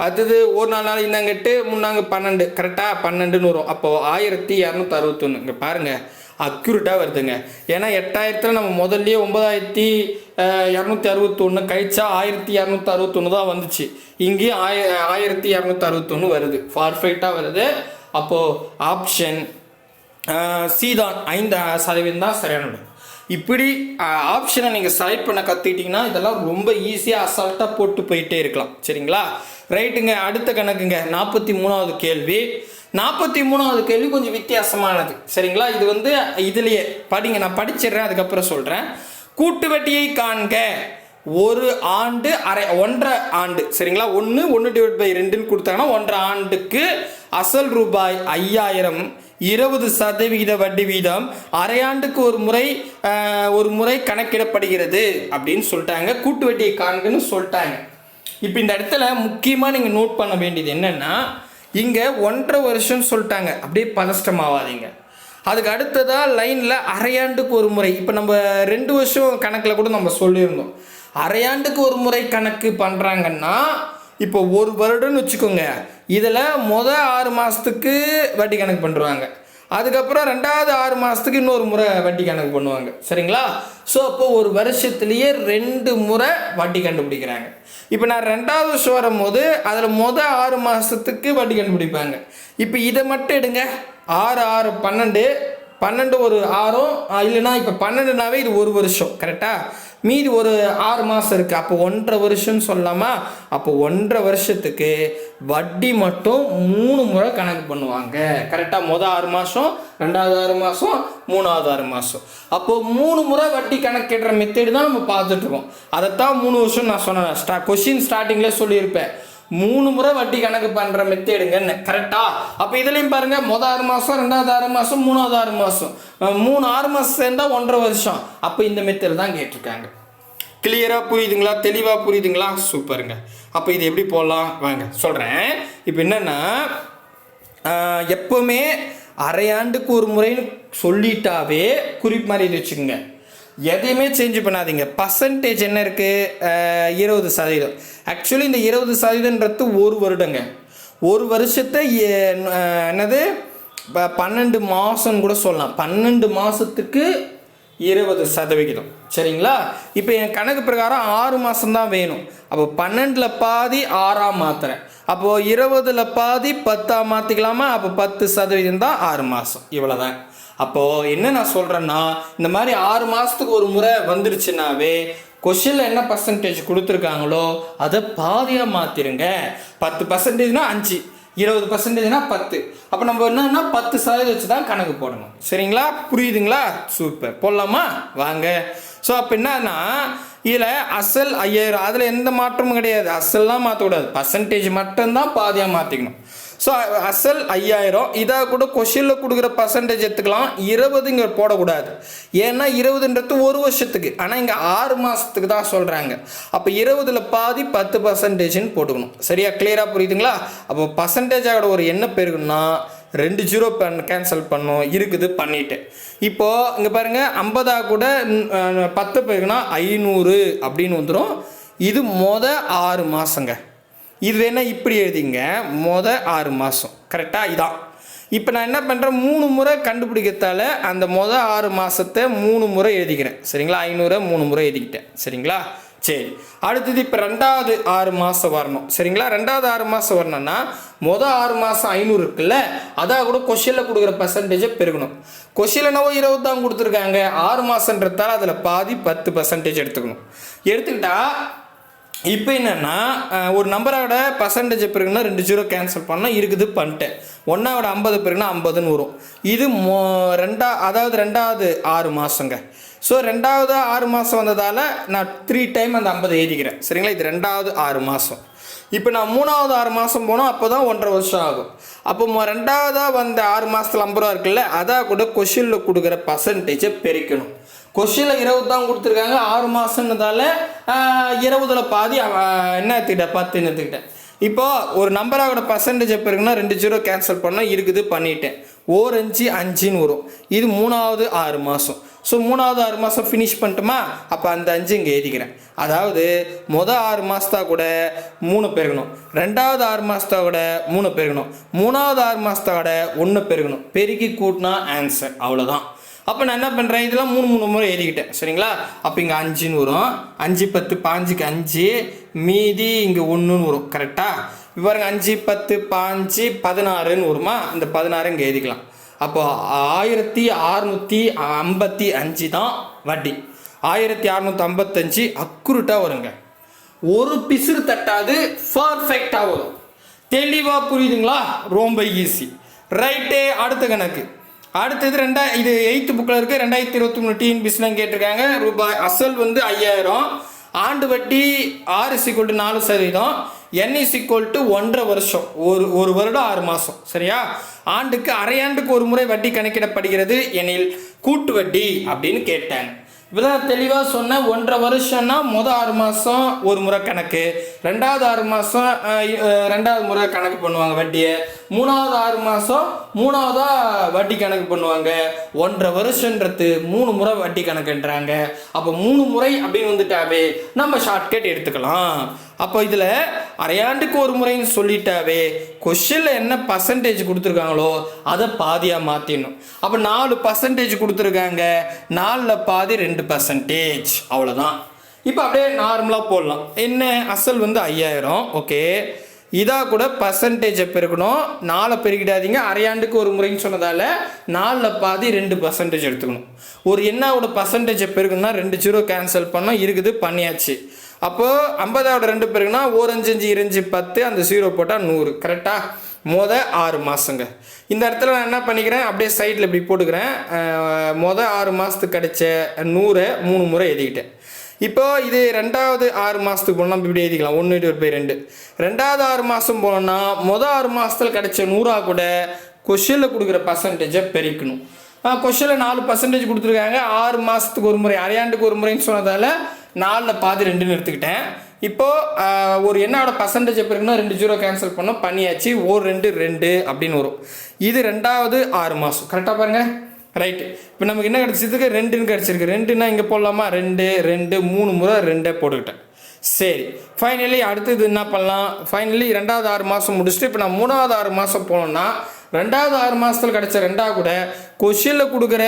அடுத்தது ஒரு 4 இந்தாங்க 8 3 12. கரெக்டாக 12ன்னு வரும். அப்போது 1261. இங்கே பாருங்கள், அக்யூரேட்டாக வருதுங்க. ஏன்னா 8000 நம்ம முதல்லையே 9261 கழிச்சா 1261 தான் வந்துச்சு. இங்கேயும் 1261 வருது. பர்ஃபெக்டாக வருது. அப்போது ஆப்ஷன் சி தான், 5% தான் சரியானது. இப்படி ஆப்ஷனை நீங்கள் செலக்ட் பண்ண கற்றுக்கிட்டிங்கன்னா இதெல்லாம் ரொம்ப ஈஸியாக அசால்ட்டாக போட்டு போயிட்டே இருக்கலாம். சரிங்களா? ரைட்டுங்க. அடுத்த கணக்குங்க, 43வது கேள்வி. 43வது கேள்வி கொஞ்சம் வித்தியாசமானது. சரிங்களா? இது வந்து இதுலேயே படிங்க, நான் படிச்சிடுறேன், அதுக்கப்புறம் சொல்கிறேன். கூட்டு வட்டியை காண்க. ஒரு ஆண்டு 1.5 ஆண்டு. சரிங்களா? 1/2 கொடுத்தாங்கன்னா 1.5 ஆண்டுக்கு அசல் ரூபாய் 5000, 20% வட்டி வீதம் அரையாண்டுக்கு ஒரு முறை கணக்கிடப்படுகிறது அப்படின்னு சொல்லிட்டாங்க. கூட்டு வட்டியை காண்கன்னு சொல்லிட்டாங்க. இப்போ இந்த இடத்துல முக்கியமாக நீங்கள் நோட் பண்ண வேண்டியது என்னென்னா, இங்கே 1.5 வருஷம்னு சொல்லிட்டாங்க. அப்படியே பதஷ்டமாகாதீங்க. அதுக்கு அடுத்ததாக லைனில் அரையாண்டுக்கு ஒரு முறை. இப்போ நம்ம 2 வருஷம் கணக்கில் கூட நம்ம சொல்லியிருந்தோம். அரையாண்டுக்கு ஒரு முறை கணக்கு பண்ணுறாங்கன்னா, இப்போ 1 வருடம்னு வச்சுக்கோங்க. இதில் 6 மாதத்துக்கு வட்டி கணக்கு பண்ணுறாங்க. அதுக்கப்புறம் 2வது 6 மாதத்துக்கு இன்னொரு முறை வட்டி கணக்கு பண்ணுவாங்க. சரிங்களா? ஸோ அப்போது ஒரு வருஷத்துலேயே 2 முறை வட்டி கண்டுபிடிக்கிறாங்க. இப்போ நான் 2வது வருஷம் வரும்போது அதில் 6 மாதத்துக்கு வட்டி கண்டுபிடிப்பாங்க. இப்போ இதை மட்டும் எடுங்க. 6 6 12 ஒரு 6 இல்லைன்னா இப்போ 12னாவே இது ஒரு வருஷம். கரெக்டாக? மீதி ஒரு 6 மாதம் இருக்குது. அப்போ 1.5 வருஷம்னு சொல்லலாமா? அப்போ 1.5 வருஷத்துக்கு வட்டி மட்டும் 3 முறை கணக்கு பண்ணுவாங்க. கரெக்டாக மொதல் 6 மாதம், ரெண்டாவது 6 மாதம், மூணாவது 6 மாதம். அப்போது 3 முறை வட்டி கணக்கிடுற மெத்தேடு தான் நம்ம பார்த்துட்ருக்கோம். அதைத்தான் 3 வருஷம் நான் சொன்னேன். கொஷின் ஸ்டார்டிங்லேயே சொல்லியிருப்பேன், 3 முறை வட்டி கணக்கு பண்ணுற மெத்தேடுங்கன்னு. கரெக்டா? அப்போ இதுலேயும் பாருங்கள், மொதல் 6 மாதம், ரெண்டாவது 6 மாதம், மூணாவது 6 மாதம், 6 மாதம் சேர்ந்தால் 1.5 வருஷம். அப்போ இந்த மெத்தேடு தான் கேட்டிருக்காங்க. கிளியராக புரியுதுங்களா? தெளிவாக புரியுதுங்களா? சூப்பருங்க. அப்போ இது எப்படி போடலாம் வாங்க சொல்கிறேன். இப்போ என்னென்னா, எப்போவுமே அரையாண்டுக்கு ஒரு முறைன்னு சொல்லிட்டாவே குறிப்பு மாதிரி இது வச்சுக்கோங்க. எதையுமே சேஞ்ச் பண்ணாதீங்க. பர்சன்டேஜ் என்ன இருக்குது? 20%. ஆக்சுவலி இந்த 20%ன்றது ஒரு வருடங்க. ஒரு வருஷத்தை என்னது 12 மாதம்னு கூட சொல்லலாம். 12 மாதத்துக்கு 20%. சரிங்களா? இப்போ என் கணக்கு பிரகாரம் 6 மாதம் தான் வேணும். அப்போ 12ல் பாதி 6ஆக மாற்றுறேன். அப்போது 20ல் பாதி 10ஆக மாற்றிக்கலாமா? அப்போ 10% தான் 6 மாதம். இவ்வளோதான். அப்போது என்ன நான் சொல்கிறேன்னா, இந்த மாதிரி 6 மாதத்துக்கு ஒரு முறை வந்துருச்சுனாவே கொஷினில் என்ன பர்சன்டேஜ் கொடுத்துருக்காங்களோ அதை பாதியாக மாற்றிடுங்க. 10%னா 5, 20%னா 10. அப்போ நம்ம என்னன்னா 10% வச்சு தான் கணக்கு போடணும். சரிங்களா? புரியுதுங்களா? சூப்பர். போடலாமா? வாங்க. ஸோ அப்போ என்னன்னா, இதில் அசல் 5000, அதில் எந்த மாற்றமும் கிடையாது. அசல்லாம் மாற்றக்கூடாது, பர்சன்டேஜ் மட்டும்தான் பாதியாக மாற்றிக்கணும். ஸோ அசல் 5000. இதாக கூட கொஷினில் கொடுக்குற பர்சன்டேஜ் எடுத்துக்கலாம். 20 இங்கே போடக்கூடாது. ஏன்னா 20ன்றது ஒரு வருஷத்துக்கு, ஆனால் இங்கே 6 மாதத்துக்கு தான் சொல்கிறாங்க. அப்போ 20ல் பாதி 10%ன்னு போட்டுக்கணும். சரியா? கிளியராக புரியுதுங்களா? அப்போ பர்சன்டேஜோட ஒரு என்ன பெருகுன்னா 2 ஜீரோ கேன்சல் பண்ணும். இருக்குது, பண்ணிவிட்டேன். இப்போது இங்கே பாருங்கள், 50 கூட 10 பெருகுனா 500 அப்படின்னு வந்துடும். இது மொதல் 6 மாதங்க. இது வேணால் இப்படி எழுதிங்க, மொதல் 6 மாதம். கரெக்டாக? இதான். இப்போ நான் என்ன பண்ணுறேன், 3 முறை கண்டுபிடிக்கிறதால அந்த மொதல் 6 மாதத்தை 3 முறை எழுதிக்கிறேன். சரிங்களா? 500 3 முறை எழுதிக்கிட்டேன். சரிங்களா? சரி. அடுத்தது இப்போ 2வது 6 மாதம் வரணும். சரிங்களா? 2வது 6 மாதம் வரணும்னா மொதல் 6 மாதம் 500 இருக்குல்ல, அதான் கூட கொஷினில் கொடுக்குற பர்சன்டேஜை பெருகணும். கொஷினில் என்னவோ 20 தான் கொடுத்துருக்காங்க. 6 மாதன்றதால அதில் பாதி 10% எடுத்துக்கணும். எடுத்துக்கிட்டா இப்போ என்னென்னா, ஒரு நம்பரோட பர்சன்டேஜ் பிறகுனா 2 ஜீரோ கேன்சல் பண்ணால் இருக்குது, பண்ணிட்டேன். 1ஓட 50 பிறகுனா 50ன்னு வரும். இது அதாவது 2வது 6 மாதங்க. ஸோ 2வது 6 மாதம் வந்ததால் நான் 3 டைம் அந்த 50 எழுதிக்கிறேன். சரிங்களா? இது 2வது 6 மாதம். இப்போ நான் 3வது 6 மாதம் போனோம், அப்போ தான் 1.5 வருஷம் ஆகும். அப்போ 2வதாக வந்த 6 மாதத்தில் 50 ரூபா இருக்குல்ல, அதான் கூட கொஷினில் கொடுக்குற பர்சன்டேஜை பெருக்கணும். கொஷினில் 20 தான் கொடுத்துருக்காங்க. 6 மாதம்ன்றதால 20ல் பாதி என்ன எடுத்துக்கிட்டேன், 10 எடுத்துக்கிட்டேன். இப்போது ஒரு நம்பரோட பர்சன்டேஜ் எப்போ இருக்குன்னா 2 ஜீரோ கேன்சல் பண்ணால் இருக்குது, பண்ணிட்டேன். 5 5ன்னு வரும். இது 3வது 6 மாதம். ஸோ 3வது 6 மாதம் ஃபினிஷ் பண்ணிட்டுமா? அப்போ அந்த 5 இங்கே எழுதிக்கிறேன். அதாவது மொதல் 6 மாதத்தா கூட 3 பெருகணும், 2வது 6 மாதத்தா கூட 3 பெருகணும், 3வது 6 மாதத்தா கூட 1 பெருகணும். பெருக்கி கூட்டினா ஆன்சர். அவ்வளோதான். அப்போ நான் என்ன பண்ணுறேன், இதெல்லாம் 3 முறை எழுதிக்கிட்டேன். சரிங்களா? அப்போ இங்கே 5ன்னு வரும். 5 10 5க்கு 5, மீதி இங்கே 1ன்னு வரும். கரெக்டாக? இப்போ பாருங்க, 5 10 5 16ன்னு வருமா? இந்த 16 இங்கே எழுதிக்கலாம். அப்போ 1655 தான் வட்டி. 1655 அக்குரேட்டாக வருங்க. ஒரு பிசுறு தட்டாது, பர்ஃபெக்டாக வரும். தெளிவாக புரியுதுங்களா? ரொம்ப ஈஸி. ரைட்டே. அடுத்த கணக்கு. அடுத்தது இது 8th புக்கில் இருக்குது. 2023 டிஎன்பிஎஸ்சியில் கேட்டிருக்காங்க. ரூபாய் அசல் வந்து 5000. ஆண்டு வட்டி R=4%. N =1.5 வருஷம். ஒரு வருடம் 6 மாதம். சரியா? ஆண்டுக்கு அரையாண்டுக்கு ஒரு முறை வட்டி கணக்கிடப்படுகிறது எனில் கூட்டு வட்டி அப்படின்னு கேட்டாங்க. இப்போதான் தெளிவாக சொன்னேன். 1.5 வருஷம்னா மொதல் 6 மாதம் ஒரு முறை கணக்கு, 2வது 6 மாதம் 2வது முறை கணக்கு பண்ணுவாங்க வட்டியை, 3வது 6 மாதம் 3வதா வட்டி கணக்கு பண்ணுவாங்க. 1.5 வருஷன்றது 3 முறை வட்டி கணக்குன்றாங்க. அப்போ 3 முறை அப்படின்னு வந்துட்டாவே நம்ம ஷார்ட்கட் எடுத்துக்கலாம். அப்போ இதில் அரையாண்டுக்கு ஒரு முறைன்னு சொல்லிட்டாவே கொஷனில் என்ன பர்சன்டேஜ் கொடுத்துருக்காங்களோ அதை பாதியாக மாற்றிடணும். அப்போ 4% கொடுத்துருக்காங்க, 4ல் பாதி 2%. அவ்வளோதான். இப்போ அப்படியே நார்மலாக போடலாம். என்ன, அசல் வந்து 5000. ஓகே. இதாக கூட பர்சன்டேஜை பெருக்கணும். 4 பெருக்கிடாதீங்க, அரையாண்டுக்கு ஒரு முறைன்னு சொன்னதால் 4 பாதி 2% எடுத்துக்கணும். ஒரு எண்ணாவோட பர்சன்டேஜை பெருக்கணும்னா 2 0 கேன்சல் பண்ணோம், இருக்குது பண்ணியாச்சு. அப்போது 50ஓட 2 பெருக்குன்னா 1 5 5 2 10, அந்த 0 போட்டால் 100. கரெக்டாக? 6 மாதங்க. இந்த இடத்துல நான் என்ன பண்ணிக்கிறேன், அப்படியே சைடில் இப்படி போட்டுக்கிறேன். 6 மாதத்துக்கு கிடைச்ச 100 3 முறை எழுதிக்கிட்டேன். இப்போது இது 2வது 6 மாதத்துக்கு போனோம்னா இப்படி எழுதிக்கலாம், 1/2. 2வது 6 மாதம் போனோம்னா 6 மாதத்தில் கிடைச்ச 100 கூட கொஷனில் கொடுக்குற பர்சன்டேஜை பெருக்கணும். கொஷனில் 4% கொடுத்துருக்காங்க. 6 மாதத்துக்கு ஒரு முறை, அரையாண்டுக்கு ஒரு முறைன்னு சொன்னதால் 4 பாதி 2ன்னு எடுத்துக்கிட்டேன். இப்போது ஒரு என்னோட பர்சன்டேஜை பெருக்கணும், 2 0 கேன்சல் பண்ணோம், பண்ணியாச்சு. 1 2 2 அப்படின்னு வரும். இது 2வது 6 மாதம். கரெக்டாக பாருங்கள். ரைட்டு. இப்போ நமக்கு என்ன கிடச்சிருக்கு, 2ன்னு கிடச்சிருக்கு. 2ன்னா இங்கே போடலாமா, 2 2 3 முறை 2 போட்டுக்கிட்டேன். சரி, ஃபைனலி அடுத்தது என்ன பண்ணலாம், ஃபைனலி 2வது 6 மாதம் முடிச்சுட்டு இப்போ நான் 3வது 6 மாதம் போனோம்னா 2வது 6 மாதத்தில் கிடச்ச 2 கூட கொஷனில் கொடுக்குற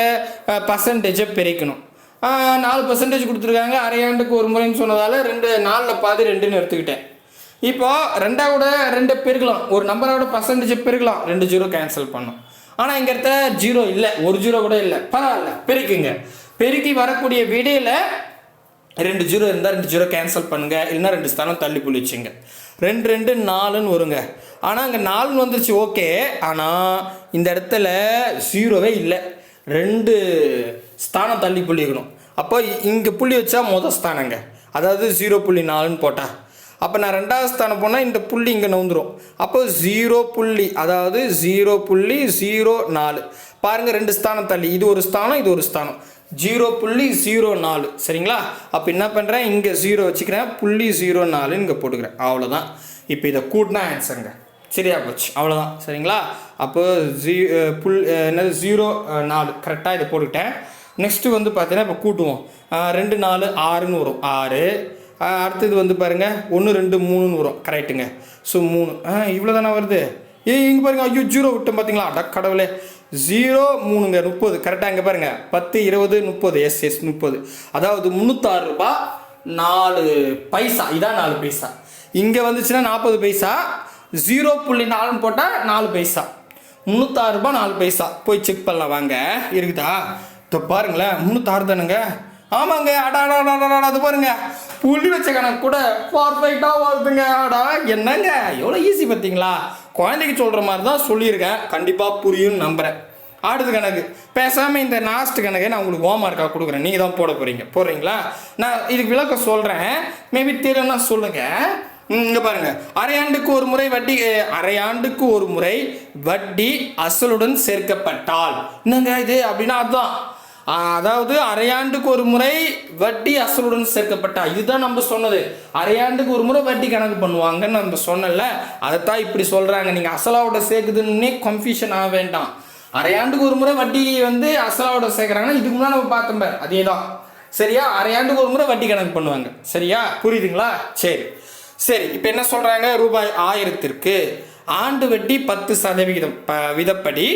பர்சன்டேஜை பெருக்கணும். 4% கொடுத்துருக்காங்க, அரையாண்டுக்கு ஒரு முறைன்னு சொன்னதால் 4 பாதி 2ன்னு எடுத்துக்கிட்டேன். இப்போ 2 2 பெருக்கலாம், ஒரு நம்பரோட பர்சன்டேஜ் பெருக்கலாம், 2 0 கேன்சல் பண்ணோம். ஆனால் இங்கே இடத்த 0 இல்லை, ஒரு 0 கூட இல்லை. பரவாயில்ல, பெருக்குங்க. பெருக்கி வரக்கூடிய விடையில் 2 0 இருந்தால் 2 0 கேன்சல் பண்ணுங்க, இல்லைன்னா 2 ஸ்தானம் தள்ளி புள்ளி வச்சுங்க. 2 2 4ன்னு வருங்க. ஆனால் அங்கே 4ன்னு வந்துருச்சு, ஓகே. ஆனால் இந்த இடத்துல 0வே இல்லை, 2 ஸ்தானம் தள்ளி புள்ளி இருக்கணும். அப்போ இங்கே புள்ளி வச்சா மொதல் ஸ்தானங்க, அதாவது 0.4ன்னு போட்டா. அப்போ நான் 2வது ஸ்தானம் போனால் இந்த புள்ளி இங்கே நவுந்துடும். அப்போ 0 புள்ளி, அதாவது 0.04. பாருங்கள், 2 ஸ்தானம் தள்ளி, இது ஒரு ஸ்தானம், இது ஒரு ஸ்தானம். 0.04. சரிங்களா? அப்போ என்ன பண்ணுறேன், இங்கே 0 வச்சுக்கிறேன், 0.04 இங்கே போட்டுக்கிறேன். அவ்வளோதான். இப்போ இதை கூட்டினா ஆன்சருங்க. சரியா போச்சு, அவ்வளோதான். சரிங்களா? அப்போ என்னது 0.4 கரெக்டாக இதை போட்டுக்கிட்டேன். நெக்ஸ்ட்டு வந்து பார்த்தீங்கன்னா இப்போ கூட்டுவோம். 2 4 6ன்னு வரும், 6. அடுத்தது வந்து பாருங்கள் 1 2 3ன்னு வரும். கரெக்டுங்க. ஸோ 3 இவ்வளோ தானே வருது. இங்கே பாருங்கள், ஐயோ 0 விட்டோம் பார்த்தீங்களா, அட கடவுளே. 0 3ங்க 30. கரெக்டாக இங்கே பாருங்கள், 10 20 30. எஸ் 30. அதாவது 306 ரூபாய் 4 பைசா. இதான் 4 பைசா. இங்கே வந்துச்சுன்னா 40 பைசா. 0.4ன்னு போட்டால் 4 பைசா. 306 ரூபாய் 4 பைசா. போய் செக் பண்ணலாம் வாங்க, இருக்குதா? இப்போ பாருங்களேன், 306 தானுங்க. ஆமாங்க. அது பாருங்க, புள்ளி வச்ச கணக்கு கூட பர்ஃபெக்டாக வருதுங்க. என்னங்க எவ்வளோ ஈஸி பார்த்தீங்களா? குழந்தைக்கு சொல்கிற மாதிரி தான் சொல்லியிருக்கேன், கண்டிப்பாக புரியும்னு நம்புகிறேன். அடுத்த கணக்கு பேசாமல் இந்த லாஸ்ட் கணக்கை நான் உங்களுக்கு ஹோம்ஒர்க்காக கொடுக்குறேன், நீங்கள் தான் போடுறீங்களா? நான் இதுக்கு விளக்கம் சொல்கிறேன், மேபி தெரியலன்னா சொல்லுங்கள். இங்கே பாருங்கள், அரையாண்டுக்கு ஒரு முறை வட்டி அசலுடன் சேர்க்கப்பட்டால் என்னங்க இது அப்படின்னா அதுதான். அதாவது அரையாண்டுக்கு ஒரு முறை வட்டி அசலுடன் சேர்க்கப்பட்டா, இதுதான் நம்ம சொன்னது. அரையாண்டுக்கு ஒரு முறை வட்டி கணக்கு பண்ணுவாங்கன்னு நம்ம சொன்னல, அதைத்தான் இப்படி சொல்கிறாங்க. நீங்கள் அசலாவோட சேர்க்குதுன்னே கன்ஃபியூஷன் ஆக வேண்டாம். அரையாண்டுக்கு ஒரு முறை வட்டி வந்து அசலாவோட சேர்க்குறாங்கன்னா இதுக்கு முன்னாடி நம்ம பார்த்தோம் பாரு, அதே தான். சரியா? அரையாண்டுக்கு ஒரு முறை வட்டி கணக்கு பண்ணுவாங்க. சரியா? புரியுதுங்களா? சரி. இப்போ என்ன சொல்கிறாங்க, ரூபாய் 1000க்கு ஆண்டு வட்டி 10% விதப்படி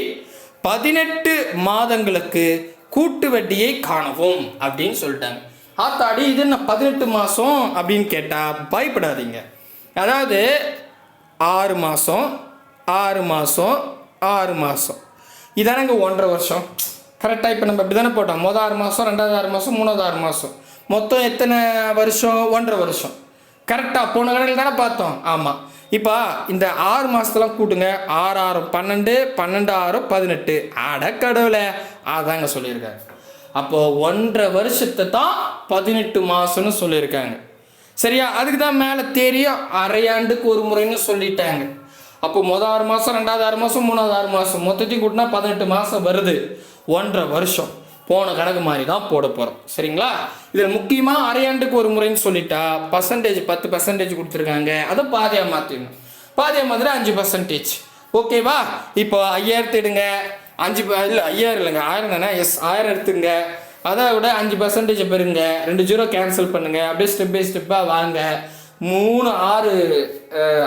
18 மாதங்களுக்கு கூட்டு வட்டியை காணவும் அப்படின்னு சொல்லிட்டாங்க. ஆத்தாடி, இது என்ன 18 மாதம் அப்படின்னு கேட்டால் பயப்படாதீங்க. அதாவது 6 மாதம் 6 மாதம் 6 மாதம் இதானங்க 1.5 வருஷம். கரெக்டாக இப்போ நம்ம இப்படி தானே போட்டோம். 6 மாதம் 2வது 6 மாதம் 3வது 6 மாதம், மொத்தம் எத்தனை வருஷம்? 1.5 வருஷம். கரெக்டாக போன கடையில் தானே பார்த்தோம். ஆமாம். இப்போ இந்த 6 மாதத்தெலாம் கூட்டுங்க. 6 6 12 12 6 18. அடக்கடவுளை அதாங்க சொல்லியிருக்காங்க. அப்போது 1.5 வருஷத்தை தான் 18 மாதம்னு சொல்லியிருக்காங்க. சரியா? அதுக்கு தான் மேலே தெரியும் அரையாண்டுக்கு ஒரு முறைன்னு சொல்லிட்டாங்க. அப்போ 6 மாதம் 2வது 6 மாதம் 3வது 6 மாதம் மொத்தத்தையும் கூட்டினா 18 மாதம் வருது. 1.5 வருஷம் போன கணக்கு மாதிரி தான் போட போகிறோம். சரிங்களா? இதில் முக்கியமாக அரையாண்டுக்கு ஒரு முறைன்னு சொல்லிட்டா பர்சன்டேஜ் 10% கொடுத்துருக்காங்க, அதை பாதியாக மாற்றிடணும். பாதியாக மாதிரி 5%. ஓகேவா? இப்போ 5000 எடுங்க. 5 இல்லை 5000 இல்லைங்க, 1000 தானே. எஸ் 1000 எடுத்துங்க. அதை விட 5% பெறுங்க. 2 0 கேன்சல் பண்ணுங்க. அப்படியே ஸ்டெப் பை ஸ்டெப்பாக வாங்க. 3 6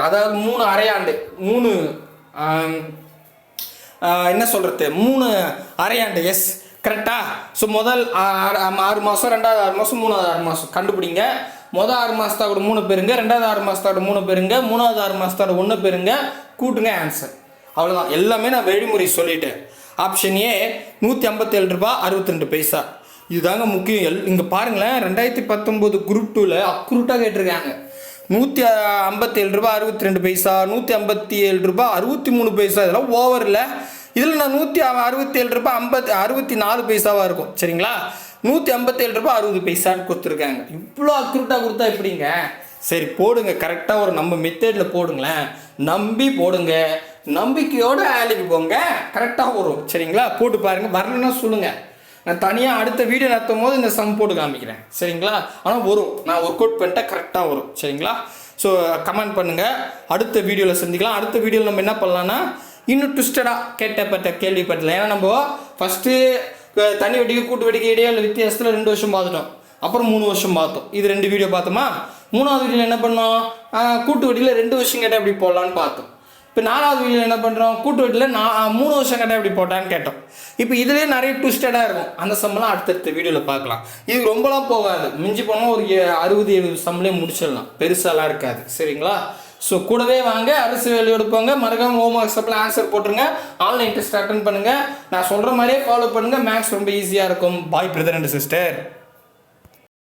அதாவது 3 அரையாண்டு 3 என்ன சொல்கிறது 3 அரையாண்டு. எஸ் கரெக்டா? ஸோ முதல் 6 மாதம் 2வது 6 மாதம் 3வது 6 மாதம் கண்டுபிடிங்க. மொதல் 6 மாதத்தோட 3 பெருங்க, ரெண்டாவது 6 மாதத்தோட 3 பெருங்க, மூணாவது 6 மாதத்தோட 1 பெருங்க, கூட்டுங்க ஆன்சர். அவ்வளோதான். எல்லாமே நான் வழிமுறை சொல்லிட்டேன். ஆப்ஷன் ஏ 157 ரூபா 62 பைசா. இதுதாங்க முக்கியம். இங்கே பாருங்களேன், 2019 குரூப் 2ல் அக்ரூட்டாக கேட்டிருக்காங்க. 157 ரூபா 62 பைசா, 157 ரூபா 63 பைசா. இதெல்லாம் ஓவரில். இதில் நான் 167 ரூபா 64 பைசாவாக இருக்கும். சரிங்களா? 157 ரூபா 60 பைசான்னு கொடுத்துருக்காங்க. இவ்வளோ அக்ரூட்டாக கொடுத்தா எப்படிங்க? சரி போடுங்க, கரெக்டாக ஒரு நம்ம மெத்தேடில் போடுங்களேன். நம்பி போடுங்க, நம்பிக்கையோடு வேலைக்கு போங்க, கரெக்டாக வரும். சரிங்களா? போட்டு பாருங்கள். வரலன்னா சொல்லுங்கள், நான் தனியாக அடுத்த வீடியோ நடத்தும் போது இந்த சம் போட்டு காமிக்கிறேன். சரிங்களா? ஆனால் வரும், நான் ஒர்க் அவுட் பண்ணிட்டேன், கரெக்டாக வரும். சரிங்களா? ஸோ கமெண்ட் பண்ணுங்கள். அடுத்த வீடியோவில் சந்திக்கலாம். அடுத்த வீடியோவில் நம்ம என்ன பண்ணலான்னா இன்னும் ட்விஸ்டடாக கேட்டப்பட்ட கேள்விப்பட்டல. ஏன்னா நம்ம ஃபஸ்ட்டு தனி வட்டிக்கு கூட்டு வட்டிக்கு இடையில வித்தியாசத்தில் 2 வருஷம் பார்த்துட்டோம், அப்புறம் 3 வருஷம் பார்த்தோம். இது 2 வீடியோ பார்த்தோமா? 3வது வீடியோவில் என்ன பண்ணோம்? கூட்டு வட்டியில் 2 வருஷம் கேட்டால் எப்படி போடலான்னு பார்த்தோம். இப்போ 4வது வீடியோவில் என்ன பண்ணுறோம்? கூட்டு வட்டியில் 3 வருஷம் கேட்டால் எப்படி போட்டான்னு கேட்டோம். இப்போ இதுலேயே நிறைய ட்விஸ்டடாக இருக்கும். அந்த சம்மெல்லாம் அடுத்தடுத்த வீடியோவில் பார்க்கலாம். இது ரொம்பலாம் போகாது, மிஞ்சி போனால் ஒரு 60-70 சம்லேயே முடிச்சிடலாம், பெருசாலாம் இருக்காது. சரிங்களா? ஸோ கூடவே வாங்க, அரசு வேலையோடு போங்க. மறக்காம ஹோம் ஒர்க் சப்லாம் ஆன்சர் போட்டுருங்க. ஆன்லைன் டெஸ்ட் அட்டன் பண்ணுங்கள். நான் சொல்கிற மாதிரியே ஃபாலோ பண்ணுங்கள். மேக்ஸ் ரொம்ப ஈஸியாக இருக்கும். பாய் பிரதர் அண்ட் சிஸ்டர்.